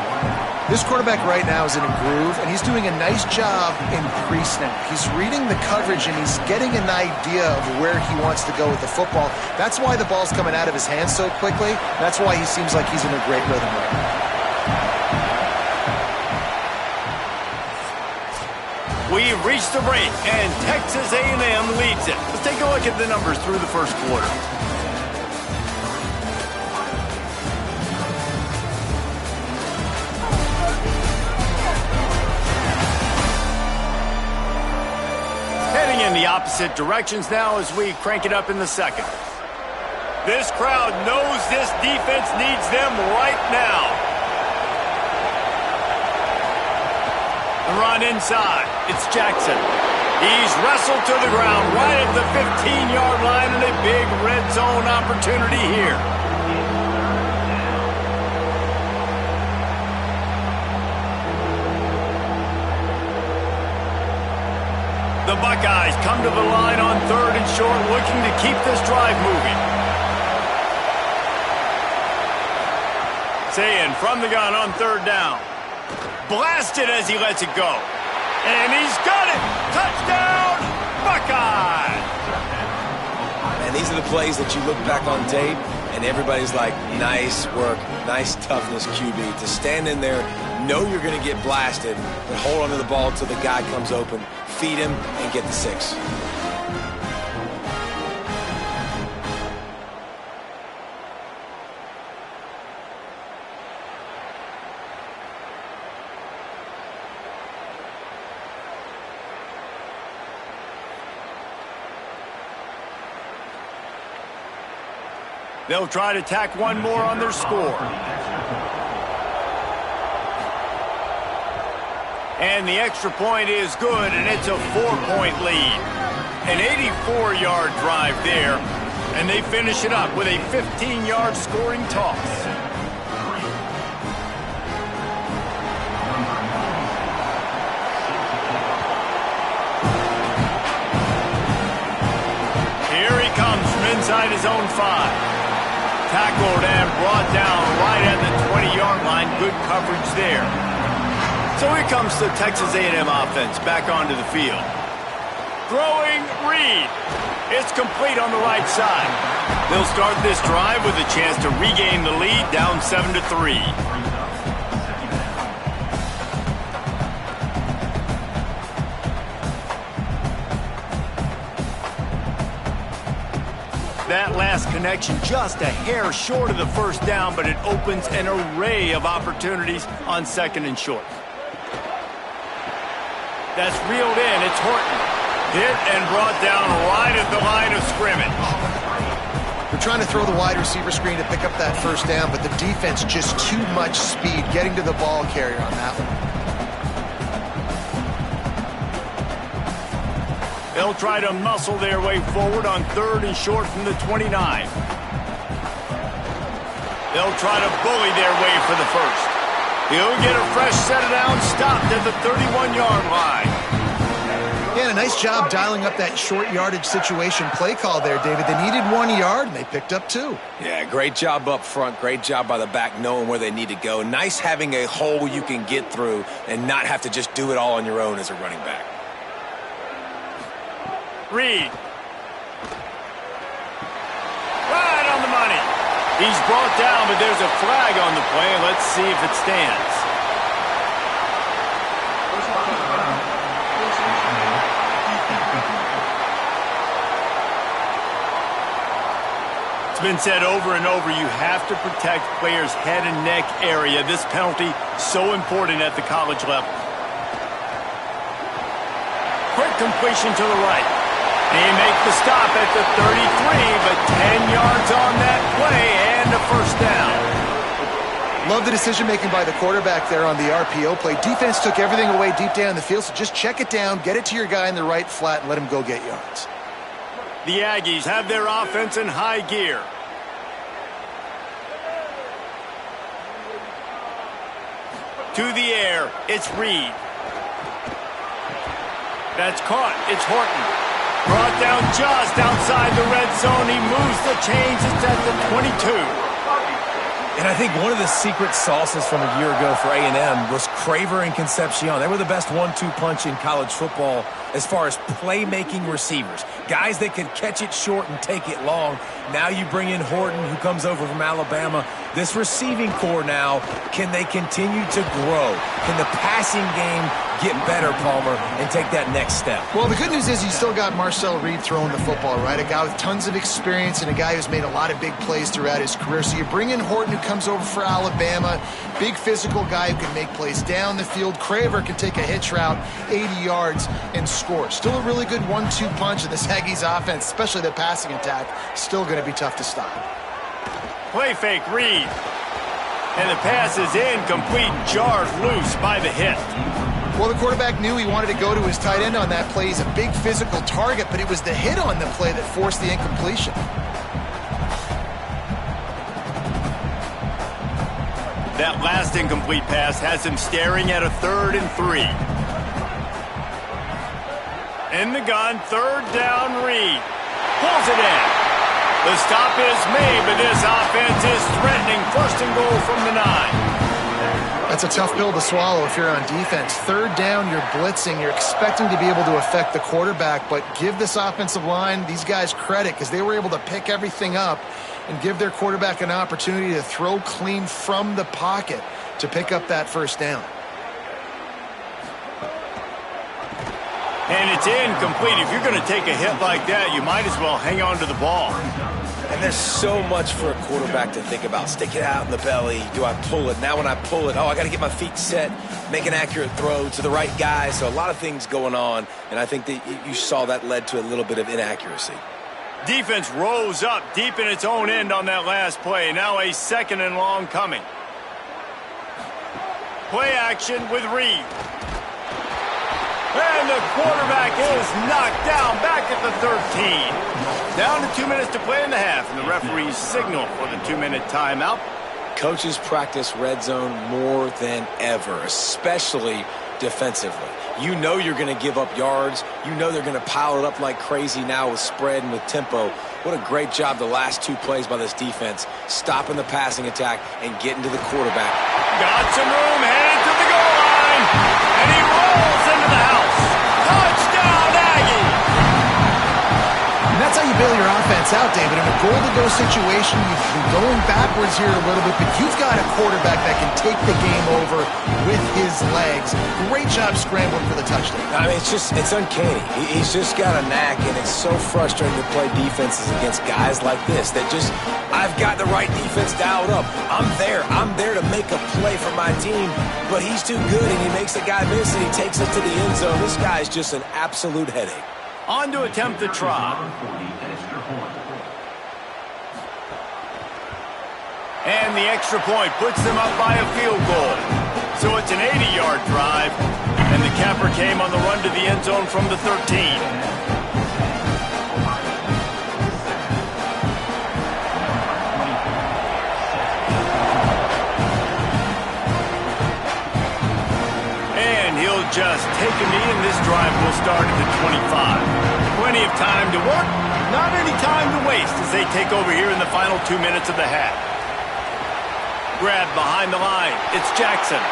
Speaker 4: This quarterback right now is in a groove, and he's doing a nice job in pre-snap. He's reading the coverage, and he's getting an idea of where he wants to go with the football. That's why the ball's coming out of his hands so quickly. That's why he seems like he's in a great rhythm right now.
Speaker 1: We've reached the break, and Texas A&M leads it. Let's take a look at the numbers through the first quarter. Heading in the opposite directions now as we crank it up in the second. This crowd knows this defense needs them right now. The run inside. It's Jackson. He's wrestled to the ground right at the 15-yard line and a big red zone opportunity here. The Buckeyes come to the line on 3rd and short, looking to keep this drive moving. Sayin from the gun on 3rd down. Blasted as he lets it go. And he's got it! Touchdown, Buckeyes!
Speaker 3: And these are the plays that you look back on tape, and everybody's like, nice work, nice toughness, QB. To stand in there, know you're going to get blasted, but hold on to the ball until the guy comes open, feed him, and get the 6.
Speaker 1: They'll try to tack one more on their score. And the extra point is good, and it's a 4-point lead. An 84-yard drive there, and they finish it up with a 15-yard scoring toss. Here he comes from inside his own 5. Tackled and brought down right at the 20-yard line. Good coverage there. So here comes the Texas A&M offense back onto the field. Throwing Reed. It's complete on the right side. They'll start this drive with a chance to regain the lead, down 7-3. That last connection just a hair short of the first down, but it opens an array of opportunities on 2nd and short. That's reeled in. It's Horton. Hit and brought down right at the line of scrimmage.
Speaker 4: They're trying to throw the wide receiver screen to pick up that first down, but the defense just too much speed getting to the ball carrier on that one.
Speaker 1: They'll try to muscle their way forward on 3rd and short from the 29. They'll try to bully their way for the first. He'll get a fresh set of downs, stopped at the 31-yard line.
Speaker 4: Yeah, a nice job dialing up that short yardage situation play call there, David. They needed 1 yard, and they picked up 2.
Speaker 3: Yeah, great job up front. Great job by the back knowing where they need to go. Nice having a hole you can get through and not have to just do it all on your own as a running back.
Speaker 1: Reed. Right on the money. He's brought down, but there's a flag on the play. Let's see if it stands. It's been said over and over, you have to protect players' head and neck area. This penalty, so important at the college level. Quick completion to the right. They make the stop at the 33, but 10 yards on that play and a first down.
Speaker 4: Love the decision-making by the quarterback there on the RPO play. Defense took everything away deep down the field, so just check it down, get it to your guy in the right flat, and let him go get yards.
Speaker 1: The Aggies have their offense in high gear. To the air, it's Reed. That's caught. It's Horton. Brought down just outside the red zone. He moves the chains. It's at the 22.
Speaker 3: And I think one of the secret sauces from a year ago for A&M was Craver and Concepcion. They were the best 1-2 punch in college football as far as playmaking receivers. Guys that could catch it short and take it long. Now you bring in Horton, who comes over from Alabama. This receiving core now, can they continue to grow? Can the passing game get better, Palmer, and take that next step?
Speaker 4: Well, the good news is you still got Marcel Reed throwing the football, right? A guy with tons of experience and a guy who's made a lot of big plays throughout his career. So you bring in Horton, who comes over for Alabama. Big physical guy who can make plays down the field. Craver can take a hitch route, 80 yards, and score. Still a really good 1-2 punch in this Aggies offense, especially the passing attack. Still going to be tough to stop.
Speaker 1: Play fake, Reed. And the pass is incomplete, jarred loose by the hit.
Speaker 4: Well, the quarterback knew he wanted to go to his tight end on that play. He's a big physical target, but it was the hit on the play that forced the incompletion.
Speaker 1: That last incomplete pass has him staring at a 3rd and 3. In the gun, 3rd down, Reed. Pulls it in. The stop is made, but this offense is threatening 1st and goal from the 9.
Speaker 4: That's a tough pill to swallow if you're on defense. 3rd down, you're blitzing. You're expecting to be able to affect the quarterback, but give this offensive line, these guys, credit because they were able to pick everything up and give their quarterback an opportunity to throw clean from the pocket to pick up that 1st down.
Speaker 1: And it's incomplete. If you're going to take a hit like that, you might as well hang on to the ball.
Speaker 3: And there's so much for a quarterback to think about. Stick it out in the belly. Do I pull it? Now when I pull it, I got to get my feet set, make an accurate throw to the right guy. So a lot of things going on, and I think that you saw that led to a little bit of inaccuracy.
Speaker 1: Defense rose up deep in its own end on that last play. Now a 2nd and long coming. Play action with Reed. And the quarterback is knocked down back at the 13. Down to 2 minutes to play in the half, and the referees signal for the 2-minute timeout.
Speaker 3: Coaches practice red zone more than ever, especially defensively. You know you're going to give up yards. You know they're going to pile it up like crazy now with spread and with tempo. What a great job the last 2 plays by this defense, stopping the passing attack and getting to the quarterback.
Speaker 1: Got some room, headed to the goal line, and he rolls into the house. Touchdown, Aggie!
Speaker 4: And that's how you bail your offense out, David. In a goal-to-go situation, you've been going backwards here a little bit, but you've got a quarterback that can take the game over with his legs. Great job scrambling for the touchdown.
Speaker 3: I mean, it's uncanny. He's just got a knack, and it's so frustrating to play defenses against guys like this that just, I've got the right defense dialed up. I'm there to make a play for my team, but he's too good, and he makes the guy miss, and he takes it to the end zone. This guy's just an absolute headache.
Speaker 1: On to attempt the try. And the extra point puts them up by a field goal. So it's an 80-yard drive, and the capper came on the run to the end zone from the 13. Just take a knee, and this drive will start at the 25. Plenty of time to work, not any time to waste as they take over here in the final 2 minutes of the half. Grab behind the line. It's Jackson.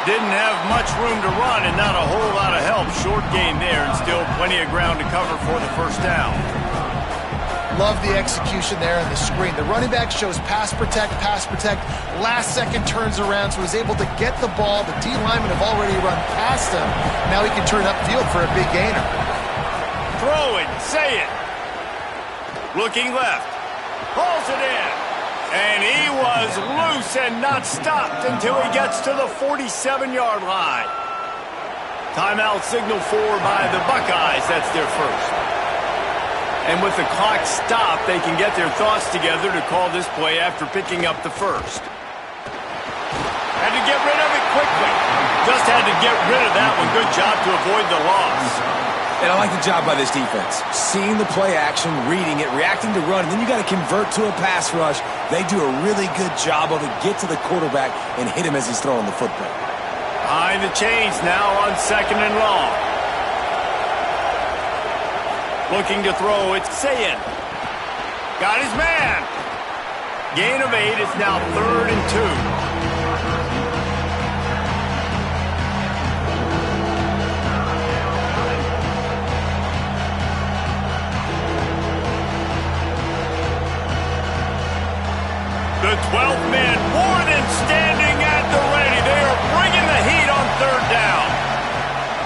Speaker 1: Didn't have much room to run and not a whole lot of help. Short gain there and still plenty of ground to cover for the 1st down.
Speaker 4: Love the execution there on the screen. The running back shows pass protect. Last second turns around, so he's able to get the ball. The D linemen have already run past him. Now he can turn upfield for a big gainer.
Speaker 1: Throw it, say it. Looking left. Pulls it in. And he was loose and not stopped until he gets to the 47-yard line. Timeout signal for by the Buckeyes. That's their first. And with the clock stopped, they can get their thoughts together to call this play after picking up the 1st. Just had to get rid of that one. Good job to avoid the loss.
Speaker 3: And I like the job by this defense. Seeing the play action, reading it, reacting to run, and then you got to convert to a pass rush. They do a really good job of it. Get to the quarterback and hit him as he's throwing the football.
Speaker 1: Behind the chains now on 2nd and long. Looking to throw, it's Sayin. Got his man. Gain of 8, it's now 3rd and 2. The 12th man more than standing at the ready. They are bringing the heat on 3rd down.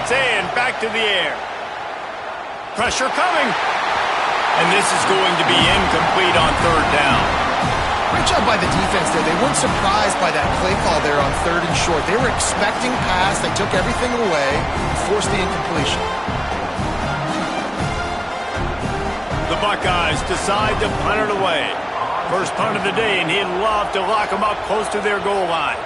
Speaker 1: Sayin back to the air. Pressure coming. And this is going to be incomplete on 3rd down.
Speaker 4: Great job by the defense there. They weren't surprised by that play call there on 3rd and short. They were expecting pass. They took everything away and forced the incompletion.
Speaker 1: The Buckeyes decide to punt it away. First punt of the day, and he'd love to lock them up close to their goal line.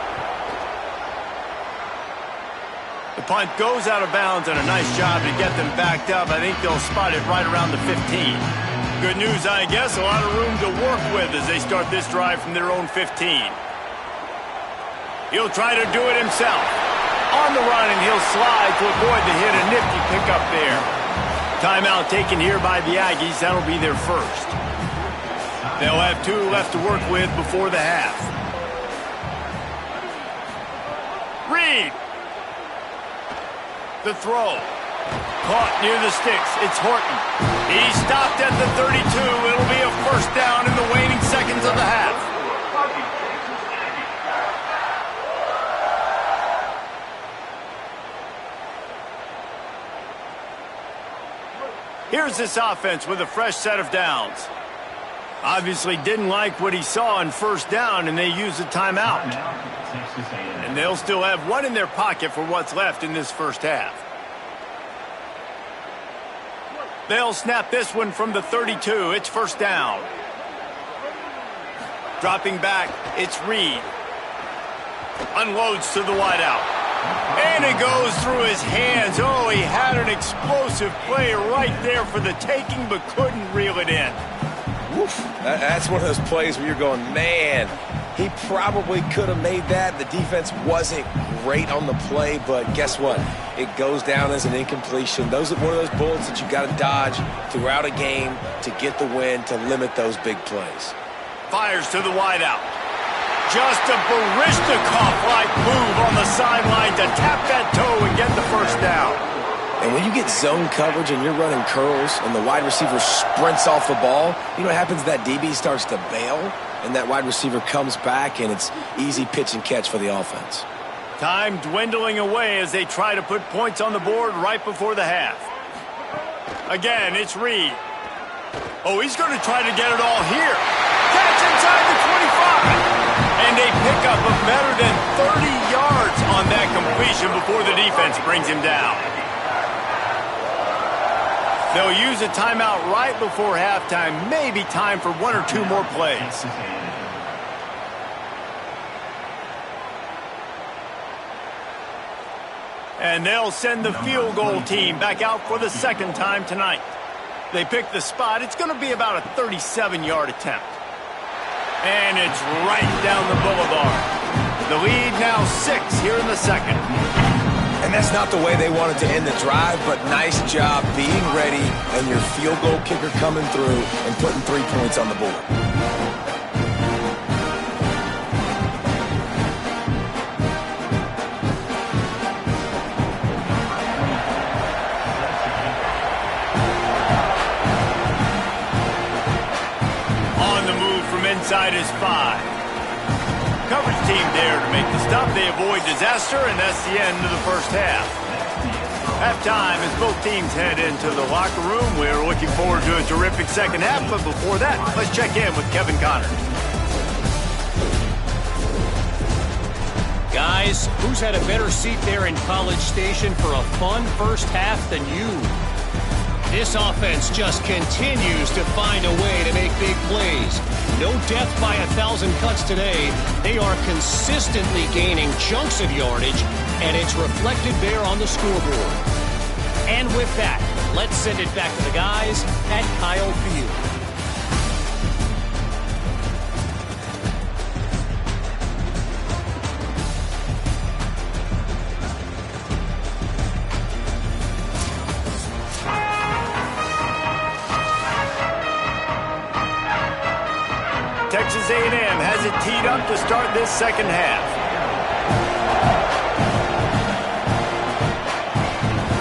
Speaker 1: The punt goes out of bounds, and a nice job to get them backed up. I think they'll spot it right around the 15. Good news, I guess. A lot of room to work with as they start this drive from their own 15. He'll try to do it himself. On the run, and he'll slide to avoid the hit. A nifty pickup there. Timeout taken here by the Aggies. That'll be their first. They'll have 2 left to work with before the half. Reed. The throw. Caught near the sticks. It's Horton. He stopped at the 32. It'll be a first down in the waning seconds of the half. Here's this offense with a fresh set of downs. Obviously didn't like what he saw on 1st down, and they used a timeout. And they'll still have 1 in their pocket for what's left in this first half. They'll snap this one from the 32. It's 1st down. Dropping back, it's Reed. Unloads to the wideout. And it goes through his hands. Oh, he had an explosive play right there for the taking, but couldn't reel it in.
Speaker 3: Woof. That's one of those plays where you're going, man, he probably could have made that. The defense wasn't great on the play, but guess what? It goes down as an incompletion. Those are one of those bullets that you got to dodge throughout a game to get the win, to limit those big plays.
Speaker 1: Fires to the wideout. Just a Barishnikov-like move on the sideline to tap that toe and get the first down.
Speaker 3: And when you get zone coverage and you're running curls and the wide receiver sprints off the ball, you know what happens? That DB starts to bail, and that wide receiver comes back, and it's easy pitch and catch for the offense.
Speaker 1: Time dwindling away as they try to put points on the board right before the half. Again, it's Reed. Oh, he's going to try to get it all here. Catch inside the 25. And a pickup of better than 30 yards on that completion before the defense brings him down. They'll use a timeout right before halftime. Maybe time for 1 or 2 more plays. And they'll send the field goal team back out for the 2nd time tonight. They pick the spot. It's going to be about a 37-yard attempt. And it's right down the boulevard. The lead now 6 here in the 2nd.
Speaker 3: And that's not the way they wanted to end the drive, but nice job being ready and your field goal kicker coming through and putting 3 points on the board.
Speaker 1: On the move from inside is 5. Coverage team there to make the stop. They avoid disaster, and that's the end of the first half. Halftime as both teams head into the locker room. We're looking forward to a terrific second half, but before that, let's check in with Kevin Connors.
Speaker 5: Guys, who's had a better seat there in College Station for a fun first half than you? This offense just continues to find a way to make big plays. No death by 1,000 cuts today. They are consistently gaining chunks of yardage, and it's reflected there on the scoreboard. And with that, let's send it back to the guys at Kyle Field.
Speaker 1: Texas A&M has it teed up to start this second half.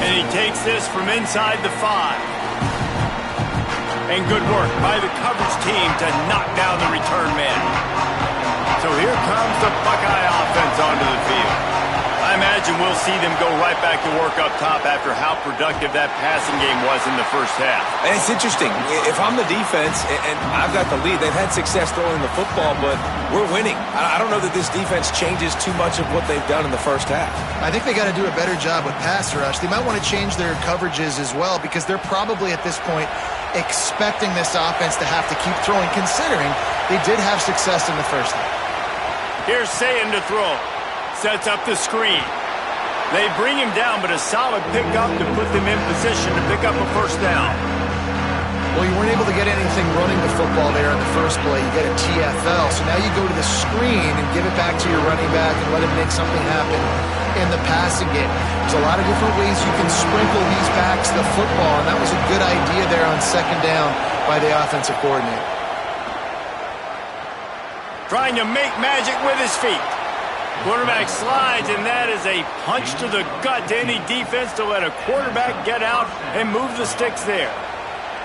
Speaker 1: And he takes this from inside the 5. And good work by the coverage team to knock down the return man. So here comes the Buckeye offense onto the field. I imagine we'll see them go right back to work up top after how productive that passing game was in the first half.
Speaker 3: And it's interesting. If I'm the defense and I've got the lead, they've had success throwing the football, but we're winning. I don't know that this defense changes too much of what they've done in the first half.
Speaker 4: I think they got to do a better job with pass rush. They might want to change their coverages as well because they're probably at this point expecting this offense to have to keep throwing, considering they did have success in the first half.
Speaker 1: Here's Sayin to throw. Sets up the screen. They bring him down, but a solid pickup to put them in position to pick up a first down.
Speaker 4: Well, you weren't able to get anything running the football there in the first play. You get a TFL, so now you go to the screen and give it back to your running back and let him make something happen in the passing game. There's a lot of different ways you can sprinkle these backs the football, and that was a good idea there on second down by the offensive coordinator.
Speaker 1: Trying to make magic with his feet. Quarterback slides, and that is a punch to the gut to any defense to let a quarterback get out and move the sticks there.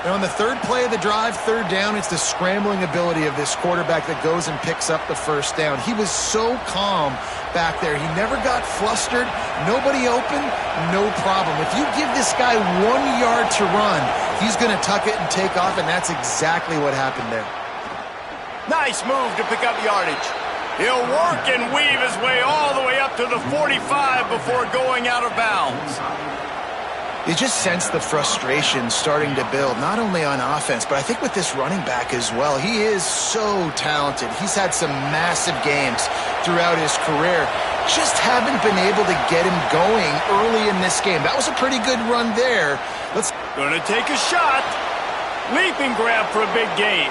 Speaker 4: And on the third play of the drive, third down, it's the scrambling ability of this quarterback that goes and picks up the first down. He was so calm back there. He never got flustered. Nobody open, no problem. If you give this guy 1 yard to run, he's going to tuck it and take off, and that's exactly what happened there.
Speaker 1: Nice move to pick up yardage. He'll work and weave his way all the way up to the 45 before going out of bounds.
Speaker 4: You just sense the frustration starting to build, not only on offense, but I think with this running back as well. He is so talented. He's had some massive games throughout his career. Just haven't been able to get him going early in this game. That was a pretty good run there.
Speaker 1: Gonna take a shot. Leaping grab for a big gain.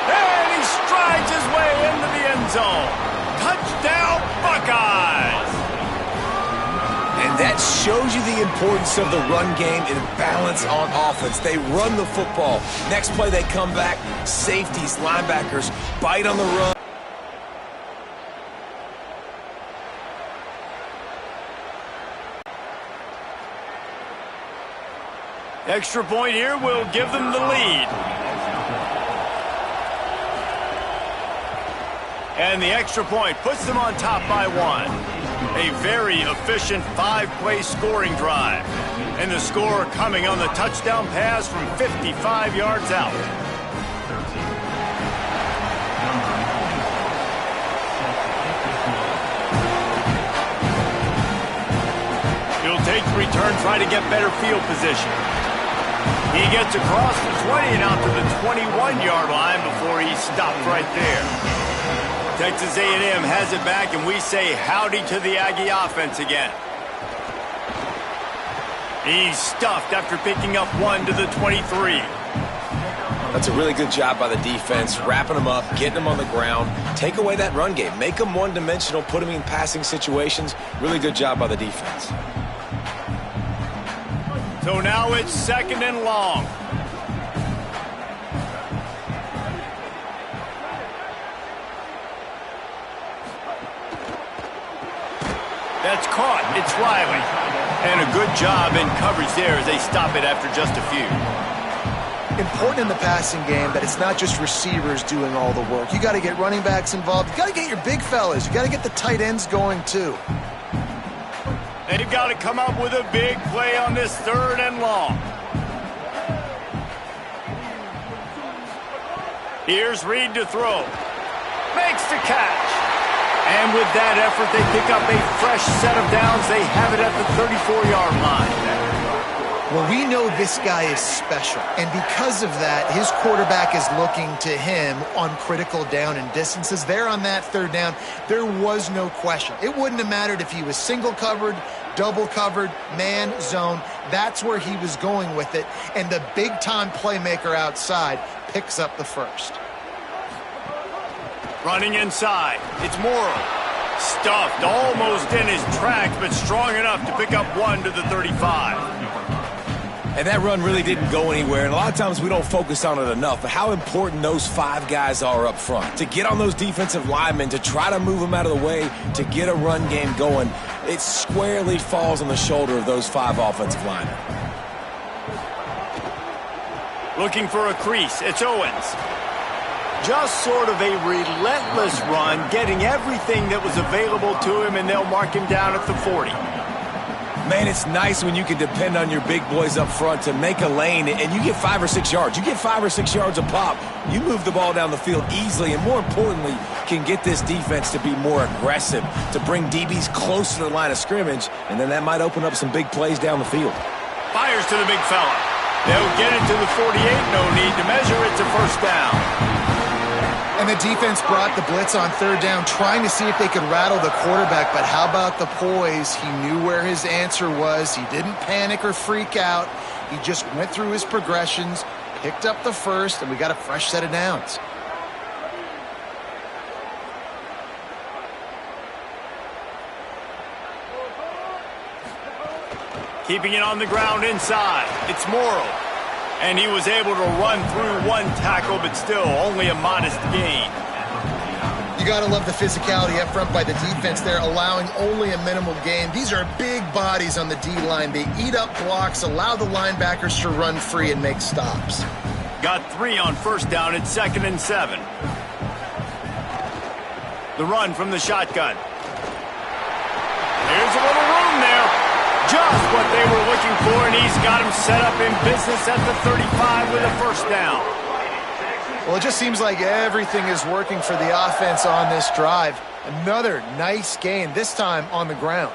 Speaker 1: And he strides his way into the end zone. Touchdown, Buckeyes!
Speaker 3: And that shows you the importance of the run game and balance on offense. They run the football. Next play, they come back. Safeties, linebackers, bite on the run.
Speaker 1: Extra point here will give them the lead. And the extra point puts them on top by 1. A very efficient 5-play scoring drive. And the score coming on the touchdown pass from 55 yards out. He'll take the return, try to get better field position. He gets across the 20 and out to the 21-yard line before he stopped right there. Texas A&M has it back, and we say howdy to the Aggie offense again. He's stuffed after picking up 1 to the 23.
Speaker 3: That's a really good job by the defense, wrapping them up, getting them on the ground. Take away that run game. Make them one-dimensional, put them in passing situations. Really good job by the defense.
Speaker 1: So now it's 2nd and long. That's caught. It's Riley. And a good job in coverage there as they stop it after just a few.
Speaker 4: Important in the passing game that it's not just receivers doing all the work. You got to get running backs involved. You got to get your big fellas. You got to get the tight ends going too.
Speaker 1: They've got to come up with a big play on this 3rd and long. Here's Reed to throw. Makes the catch. And with that effort, they pick up a fresh set of downs. They have it at the 34-yard line.
Speaker 4: Well, we know this guy is special, and because of that, his quarterback is looking to him on critical down and distances. There on that third down, there was no question. It wouldn't have mattered if he was single covered, double covered, man, zone. That's where he was going with it, and the big-time playmaker outside picks up the first.
Speaker 1: Running inside, it's Morrow. Stuffed almost in his tracks, but strong enough to pick up 1 to the 35.
Speaker 3: And that run really didn't go anywhere, and a lot of times we don't focus on it enough, but how important those 5 guys are up front. To get on those defensive linemen, to try to move them out of the way, to get a run game going, it squarely falls on the shoulder of those 5 offensive linemen.
Speaker 1: Looking for a crease, it's Owens. Just sort of a relentless run, getting everything that was available to him, and they'll mark him down at the 40.
Speaker 3: Man, it's nice when you can depend on your big boys up front to make a lane, and you get 5 or 6 yards. You get 5 or 6 yards a pop. You move the ball down the field easily, and more importantly, can get this defense to be more aggressive, to bring DBs close to the line of scrimmage, and then that might open up some big plays down the field.
Speaker 1: Fires to the big fella. They'll get it to the 48. No need to measure. It's a first down.
Speaker 4: And the defense brought the blitz on third down, trying to see if they could rattle the quarterback. But how about the poise? He knew where his answer was. He didn't panic or freak out. He just went through his progressions, picked up the first, and we got a fresh set of downs.
Speaker 1: Keeping it on the ground inside. It's Morrow. And he was able to run through 1 tackle, but still only a modest gain.
Speaker 4: You got to love the physicality up front by the defense there, allowing only a minimal gain. These are big bodies on the D-line. They eat up blocks, allow the linebackers to run free and make stops.
Speaker 1: Got 3 on first down. It's 2nd and 7. The run from the shotgun. There's a little room there. Just what they were looking for, and he's got him set up in business at the 35 with a first down.
Speaker 4: Well, it just seems like everything is working for the offense on this drive. Another nice gain, this time on the ground.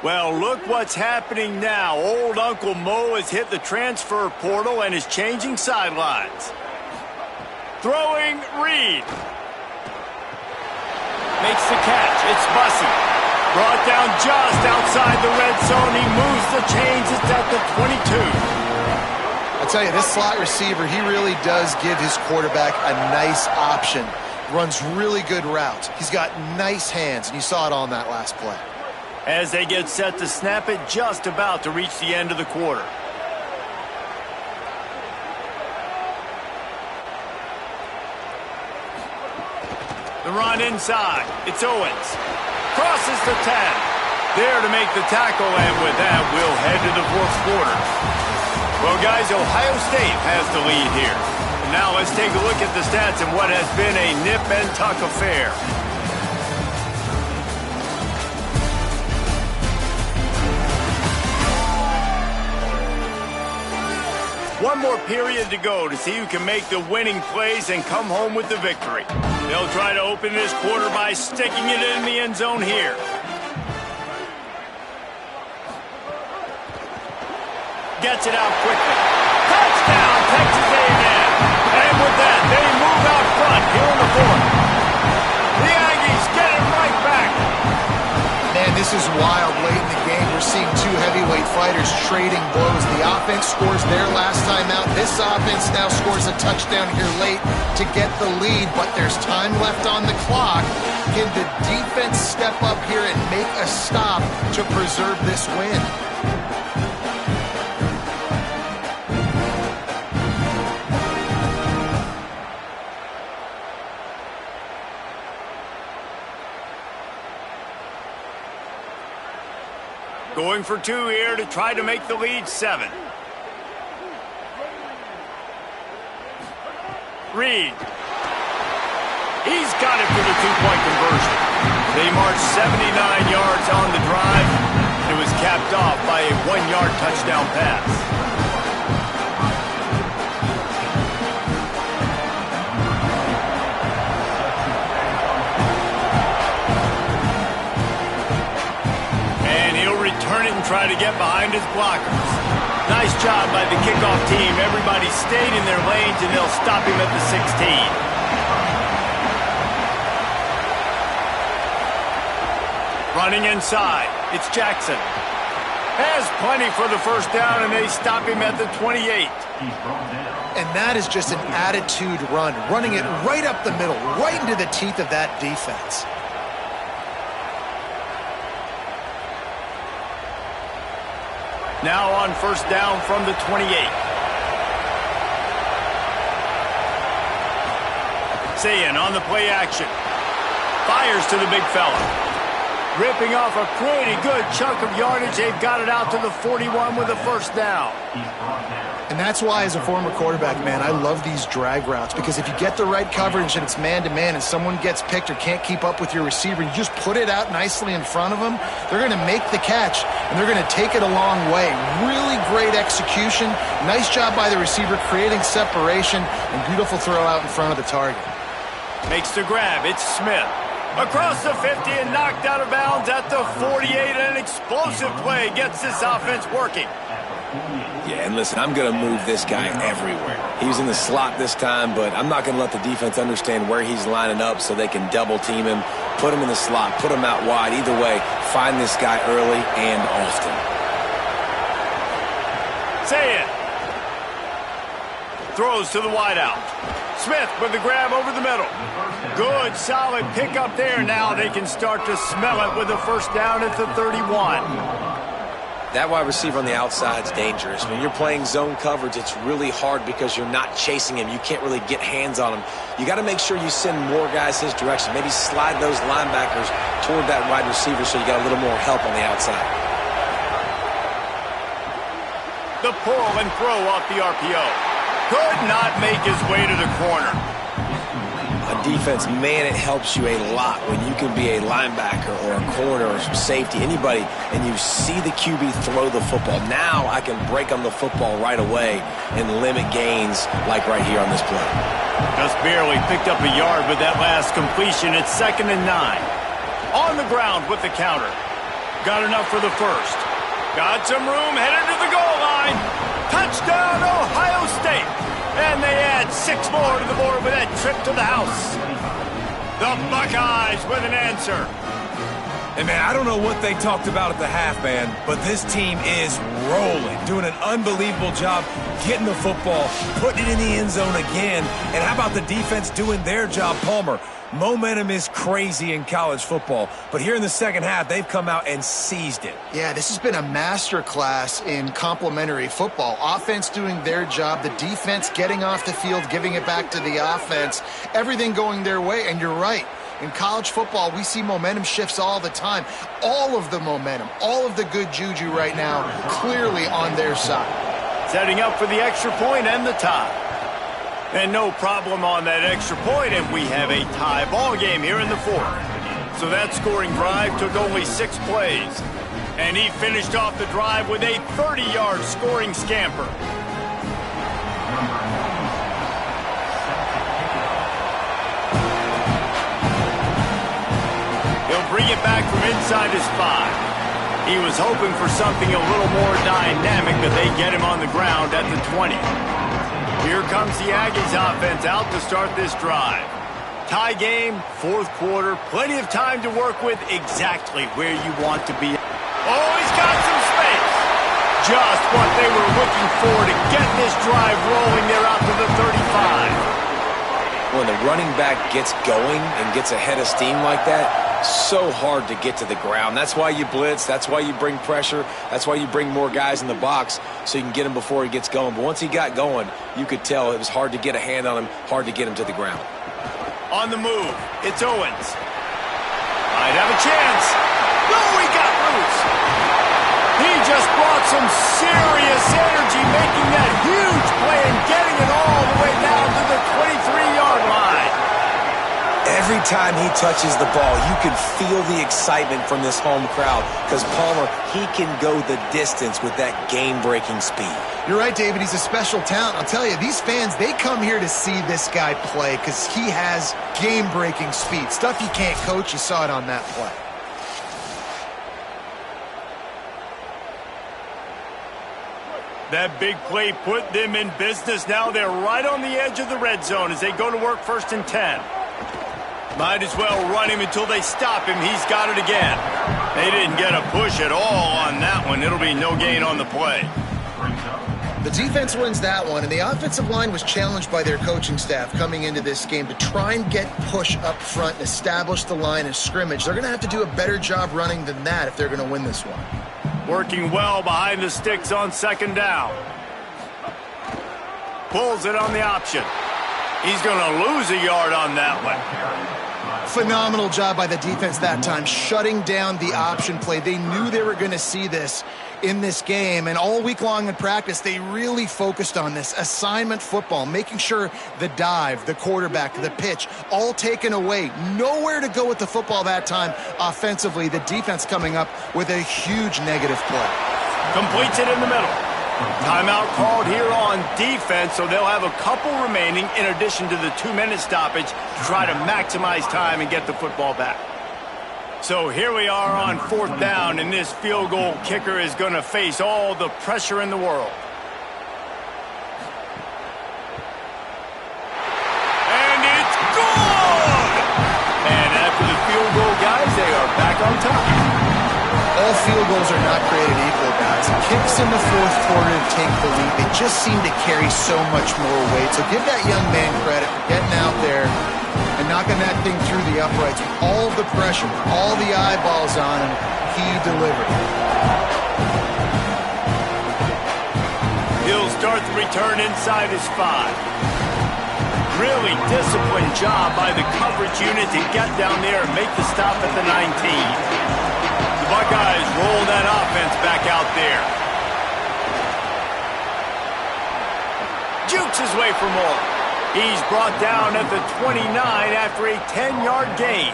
Speaker 1: Well, look what's happening now. Old Uncle Mo has hit the transfer portal and is changing sidelines. Throwing, Reed. Makes the catch. It's Bussey. Brought down just outside the red zone. He moves the chains. It's at the 22.
Speaker 4: I tell you, this slot receiver, he really does give his quarterback a nice option. Runs really good routes. He's got nice hands, and you saw it on that last play.
Speaker 1: As they get set to snap it, just about to reach the end of the quarter. The run inside. It's Owens. Crosses the 10. There to make the tackle, and with that, we'll head to the 4th quarter. Well, guys, Ohio State has the lead here. Now let's take a look at the stats and what has been a nip-and-tuck affair. One more period to go to see who can make the winning plays and come home with the victory. They'll try to open this quarter by sticking it in the end zone here. Gets it out quickly. Touchdown, Texas A&M. And with that, they move out front here in the 4th. The Aggies get it right back.
Speaker 4: Man, this is wild late in the game. We're seeing 2 heavyweight fighters trading blows. The offense scores their last time out. This offense now scores a touchdown here late to get the lead, but there's time left on the clock. Can the defense step up here and make a stop to preserve this win?
Speaker 1: Going for 2 here to try to make the lead 7. Reed. He's got it for the 2-point conversion. They marched 79 yards on the drive. It was capped off by a 1-yard touchdown pass. Return it in try to get behind his blockers. Nice job by the kickoff team. Everybody stayed in their lanes, and they'll stop him at the 16. Running inside, it's Jackson. Has plenty for the first down, and they stop him at the 28.
Speaker 4: And that is just an attitude run, running it right up the middle, right into the teeth of that defense.
Speaker 1: Now on first down from the 28. Sayin on the play action. Fires to the big fella. Ripping off a pretty good chunk of yardage. They've got it out to the 41 with a first down.
Speaker 4: And that's why, as a former quarterback, man, I love these drag routes, because if you get the right coverage and it's man-to-man and someone gets picked or can't keep up with your receiver, you just put it out nicely in front of them, they're going to make the catch, and they're going to take it a long way. Really great execution. Nice job by the receiver creating separation, and beautiful throw out in front of the target.
Speaker 1: Makes the grab. It's Smith. Across the 50 and knocked out of bounds at the 48. An explosive play gets this offense working.
Speaker 3: Yeah, and listen, I'm going to move this guy everywhere. He's in the slot this time, but I'm not going to let the defense understand where he's lining up so they can double team him, put him in the slot, put him out wide. Either way, find this guy early and often.
Speaker 1: Say it. Throws to the wideout. Smith with the grab over the middle. Good, solid pickup there. Now they can start to smell it with a first down at the 31.
Speaker 3: That wide receiver on the outside is dangerous. When you're playing zone coverage, it's really hard because you're not chasing him. You can't really get hands on him. You got to make sure you send more guys his direction. Maybe slide those linebackers toward that wide receiver so you got a little more help on the outside.
Speaker 1: The pull and throw off the RPO. Could not make his way to the corner.
Speaker 3: On defense, man, it helps you a lot when you can be a linebacker or a corner or some safety, anybody, and you see the QB throw the football. Now I can break on the football right away and limit gains like right here on this play.
Speaker 1: Just barely picked up a yard with that last completion. It's 2nd and 9. On the ground with the counter. Got enough for the first. Got some room, headed to the goal line. Touchdown, Ohio State. And they add 6 more to the board with that trip to the house. The Buckeyes with an answer.
Speaker 3: And, man, I don't know what they talked about at the half, man, but this team is rolling, doing an unbelievable job getting the football, putting it in the end zone again. And how about the defense doing their job, Palmer? Momentum is crazy in college football, but here in the second half, they've come out and seized it.
Speaker 4: Yeah, this has been a masterclass in complementary football. Offense doing their job, the defense getting off the field, giving it back to the offense, everything going their way, and you're right. In college football, we see momentum shifts all the time. All of the momentum, all of the good juju right now, clearly on their side.
Speaker 1: Setting up for the extra point and the tie. And no problem on that extra point, and we have a tie ball game here in the 4th. So that scoring drive took only 6 plays. And he finished off the drive with a 30-yard scoring scamper. He'll bring it back from inside his 5. He was hoping for something a little more dynamic, but they get him on the ground at the 20. Here comes the Aggies offense out to start this drive. Tie game, 4th quarter, plenty of time to work with, exactly where you want to be. Oh, he's got some space. Just what they were looking for to get this drive rolling. They're out to the 35.
Speaker 3: When the running back gets going and gets ahead of steam like that, so hard to get to the ground. That's why you blitz. That's why you bring pressure. That's why you bring more guys in the box so you can get him before he gets going. But once he got going, you could tell it was hard to get a hand on him, hard to get him to the ground.
Speaker 1: On the move, it's Owens. Might have a chance. No, he got loose. He just brought some serious energy, making that huge play and getting it all the way down to the 23-yard line.
Speaker 3: Every time he touches the ball, you can feel the excitement from this home crowd because Palmer, he can go the distance with that game-breaking speed.
Speaker 4: You're right, David. He's a special talent. I'll tell you, these fans, they come here to see this guy play because he has game-breaking speed. Stuff you can't coach. You saw it on that play.
Speaker 1: That big play put them in business. Now they're right on the edge of the red zone as they go to work 1st and 10. Might as well run him until they stop him. He's got it again. They didn't get a push at all on that one. It'll be no gain on the play.
Speaker 4: The defense wins that one, and the offensive line was challenged by their coaching staff coming into this game to try and get push up front and establish the line of scrimmage. They're going to have to do a better job running than that if they're going to win this one.
Speaker 1: Working well behind the sticks on 2nd down. Pulls it on the option. He's going to lose a yard on that one.
Speaker 4: Phenomenal job by the defense that time, shutting down the option play. They knew they were going to see this in this game, and all week long in practice, they really focused on this assignment football, making sure the dive, the quarterback, the pitch, all taken away. Nowhere to go with the football that time offensively. The defense coming up with a huge negative play.
Speaker 1: Completes it in the middle. Timeout called here on defense, so they'll have a couple remaining in addition to the 2-minute stoppage to try to maximize time and get the football back. So here we are on 4th down, and this field goal kicker is going to face all the pressure in the world. And it's good! And after the field goal, guys, they are back on top.
Speaker 4: All field goals are not created equal, guys. Kicks in the 4th quarter to take the lead. They just seem to carry so much more weight. So give that young man credit for getting out there and knocking that thing through the uprights with all of the pressure, all the eyeballs on him. He delivered.
Speaker 1: He'll start the return inside his 5. Really disciplined job by the coverage unit to get down there and make the stop at the 19. The Buckeyes roll that offense back out there. Jukes his way for more. He's brought down at the 29 after a 10-yard gain.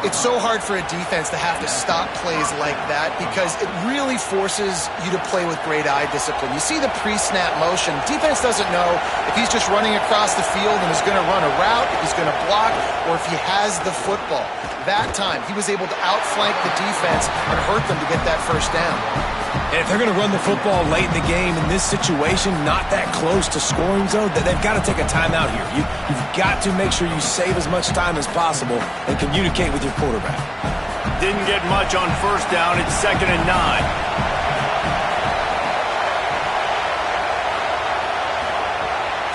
Speaker 4: It's so hard for a defense to have to stop plays like that because it really forces you to play with great eye discipline. You see the pre-snap motion. Defense doesn't know if he's just running across the field and is going to run a route, if he's going to block, or if he has the football. That time, he was able to outflank the defense and hurt them to get that 1st down.
Speaker 3: And if they're going to run the football late in the game in this situation, not that close to scoring zone, they've got to take a timeout here. You've got to make sure you save as much time as possible and communicate with your quarterback.
Speaker 1: Didn't get much on 1st down. It's 2nd and 9.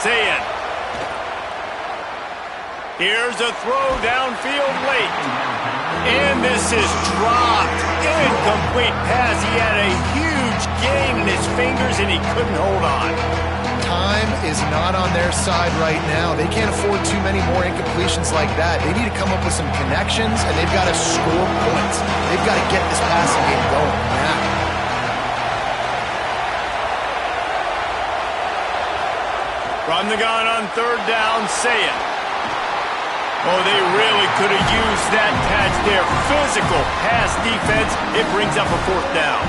Speaker 1: Saying. Here's a throw downfield late. And this is dropped. Incomplete pass. He had a huge gain in his fingers and he couldn't hold on.
Speaker 4: Time is not on their side right now. They can't afford too many more incompletions like that. They need to come up with some connections, and they've got to score points. They've got to get this passing game going now.
Speaker 1: From the gun on 3rd down, say it. Oh, they really could have used that catch there. Physical pass defense. It brings up a 4th down.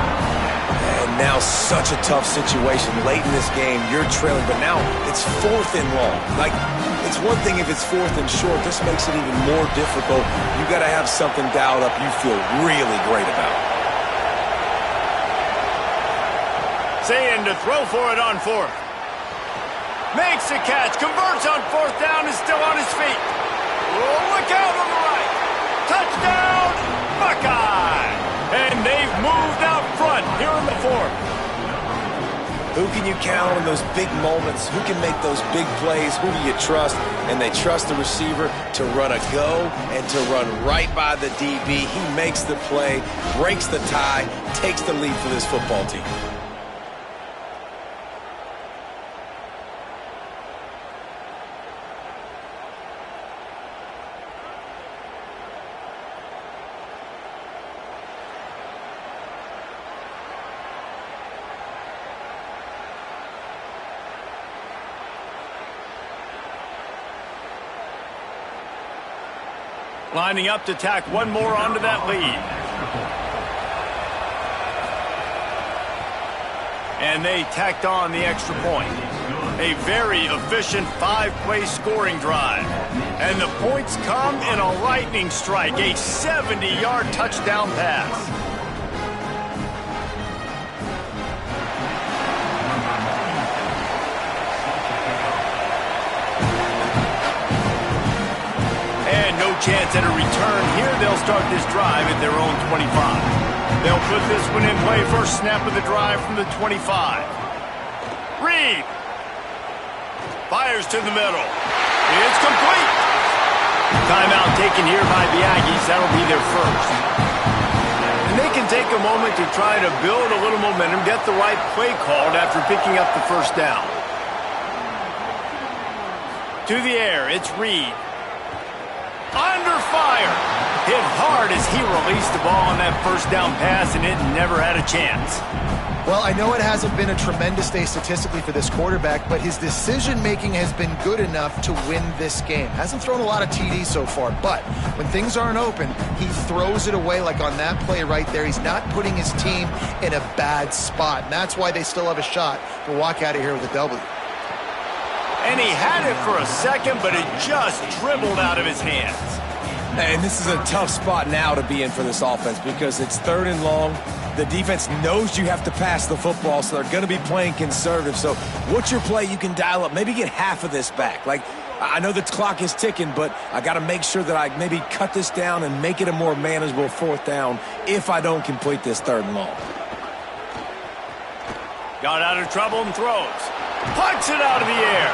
Speaker 3: And now such a tough situation. Late in this game, you're trailing, but now it's 4th and long. Like, it's one thing if it's 4th and short. This makes it even more difficult. You got to have something dialed up you feel really great about.
Speaker 1: Saying to throw for it on 4th. Makes the catch. Converts on 4th down. Is still on his feet. Oh, look out on the right. Touchdown, Buckeye. And they've moved out front here in the 4th.
Speaker 3: Who can you count on those big moments? Who can make those big plays? Who do you trust? And they trust the receiver to run a go and to run right by the DB. He makes the play, breaks the tie, takes the lead for this football team.
Speaker 1: Lining up to tack one more onto that lead. And they tacked on the extra point. A very efficient 5-play scoring drive. And the points come in a lightning strike, a 70-yard touchdown pass. chance at a return. Here they'll start this drive at their own 25. They'll put this one in play. First snap of the drive from the 25. Reed fires to the middle. It's complete. Timeout taken here by the Aggies. That'll be their first. And they can take a moment to try to build a little momentum, get the right play called after picking up the first down. To the air, it's Reed. Under fire. Hit hard as he released the ball on that first down pass, and it never had a chance.
Speaker 4: Well, I know it hasn't been a tremendous day statistically for this quarterback, but his decision-making has been good enough to win this game. Hasn't thrown a lot of TDs so far, but when things aren't open, he throws it away like on that play right there. He's not putting his team in a bad spot, and that's why they still have a shot to walk out of here with a W.
Speaker 1: And he had it for a second, but it just dribbled out of his hands.
Speaker 3: And this is a tough spot now to be in for this offense because it's 3rd and long. The defense knows you have to pass the football, so they're going to be playing conservative. So what's your play you can dial up? Maybe get half of this back. Like, I know the clock is ticking, but I got to make sure that I maybe cut this down and make it a more manageable 4th down if I don't complete this 3rd and long.
Speaker 1: Got out of trouble and throws. Pucks it out of the air.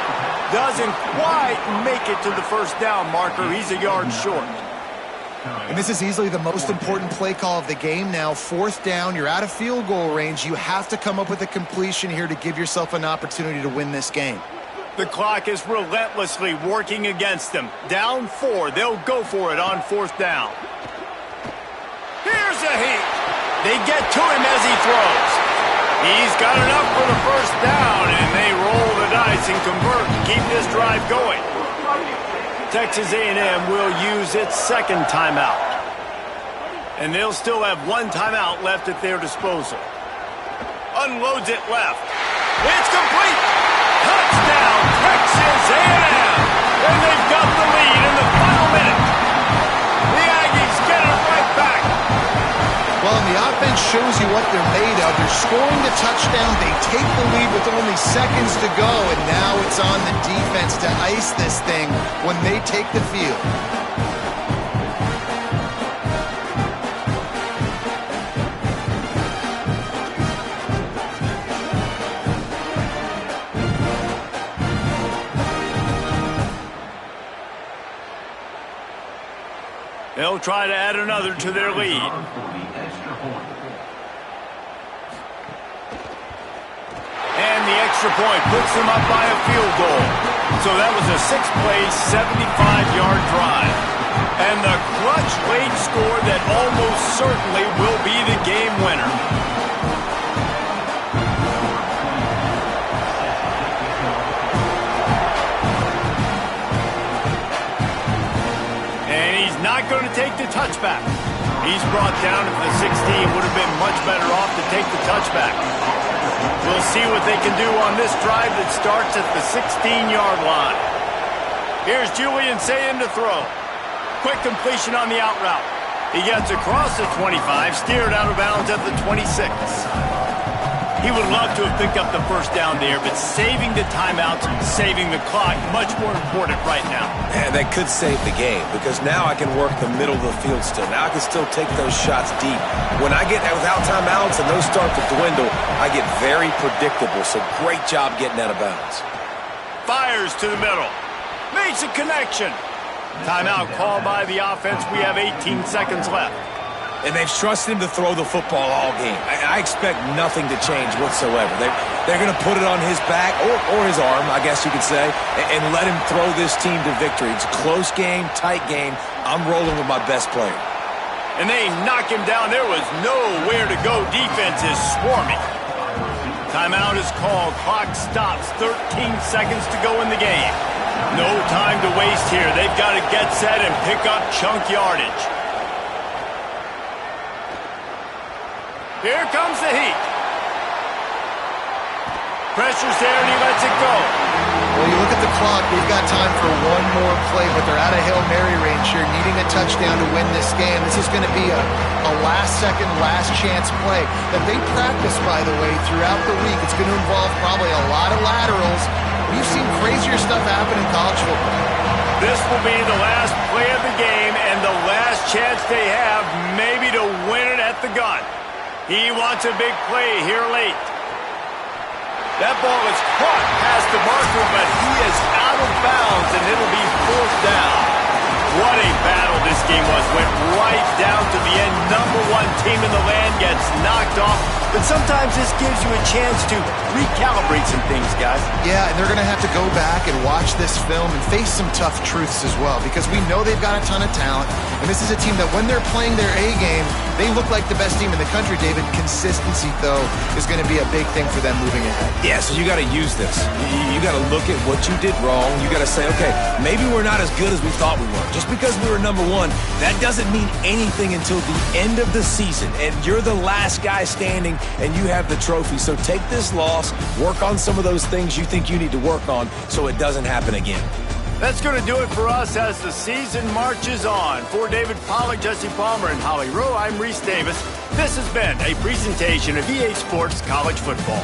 Speaker 1: Doesn't quite make it to the first down marker. He's a yard short.
Speaker 4: And this is easily the most important play call of the game now. 4th down, you're out of field goal range. You have to come up with a completion here to give yourself an opportunity to win this game.
Speaker 1: The clock is relentlessly working against them. Down 4, they'll go for it on 4th down. Here's a heat. They get to him as he throws. He's got enough for the first down, and they roll the dice and convert to keep this drive going. Texas A&M will use its 2nd timeout. And they'll still have 1 timeout left at their disposal. Unloads it left. It's complete. Touchdown, Texas A&M. And they've got the lead in the final minute. The Aggies get it right back.
Speaker 4: Well, and the offense shows you what they're made of. They're scoring the touchdown. They take the lead with only seconds to go, and now it's on the defense to ice this thing when they take the field.
Speaker 1: They'll try to add another to their lead. And the extra point puts them up by a field goal. So that was a 6-play, 75-yard drive. And the clutch late score that almost certainly will be the game winner. And he's not going to take the touchback. He's brought down at the 16. Would have been much better off to take the touchback. We'll see what they can do on this drive that starts at the 16-yard line. Here's Julian Sayin to throw. Quick completion on the out route. He gets across the 25, steered out of bounds at the 26. He would love to have picked up the first down there, but saving the timeouts, saving the clock, much more important right now.
Speaker 3: And that could save the game because now I can work the middle of the field still. Now I can still take those shots deep. When I get without timeouts and those start to dwindle, I get very predictable. So great job getting out of bounds.
Speaker 1: Fires to the middle. Makes a connection. Timeout called by the offense. We have 18 seconds left.
Speaker 3: And they've trusted him to throw the football all game. I expect nothing to change whatsoever. They're going to put it on his back, or his arm, I guess you could say, and let him throw this team to victory. It's a close game, tight game. I'm rolling with my best player.
Speaker 1: And they knock him down. There was nowhere to go. Defense is swarming. Timeout is called. Clock stops. 13 seconds to go in the game. No time to waste here. They've got to get set and pick up chunk yardage. Here comes the heat. Pressure's there, and he lets it go.
Speaker 4: Well, you look at the clock, we've got time for one more play, but they're out of Hail Mary range here, needing a touchdown to win this game. This is going to be a last-second, last-chance play that they practice, by the way, throughout the week. It's going to involve probably a lot of laterals. We've seen crazier stuff happen in college football.
Speaker 1: This will be the last play of the game and the last chance they have maybe to win it at the gun. He wants a big play here late. That ball is caught past the marker, but he is out of bounds, and it'll be 4th down. What a battle this game was. Went right down to the end. #1 team in the land gets knocked off. But sometimes this gives you a chance to recalibrate some things, guys.
Speaker 4: Yeah, and they're going to have to go back and watch this film and face some tough truths as well, because we know they've got a ton of talent, and this is a team that when they're playing their A game, they look like the best team in the country, David. Consistency, though, is going to be a big thing for them moving ahead.
Speaker 3: Yeah, so you got to use this. You got to look at what you did wrong. You got to say, okay, maybe we're not as good as we thought we were. Just because we were #1, that doesn't mean anything until the end of the season, and you're the last guy standing, and you have the trophy. So take this loss, work on some of those things you think you need to work on so it doesn't happen again.
Speaker 1: That's going to do it for us as the season marches on. For David Pollack, Jesse Palmer, and Holly Rowe, I'm Reese Davis. This has been a presentation of EA Sports College Football.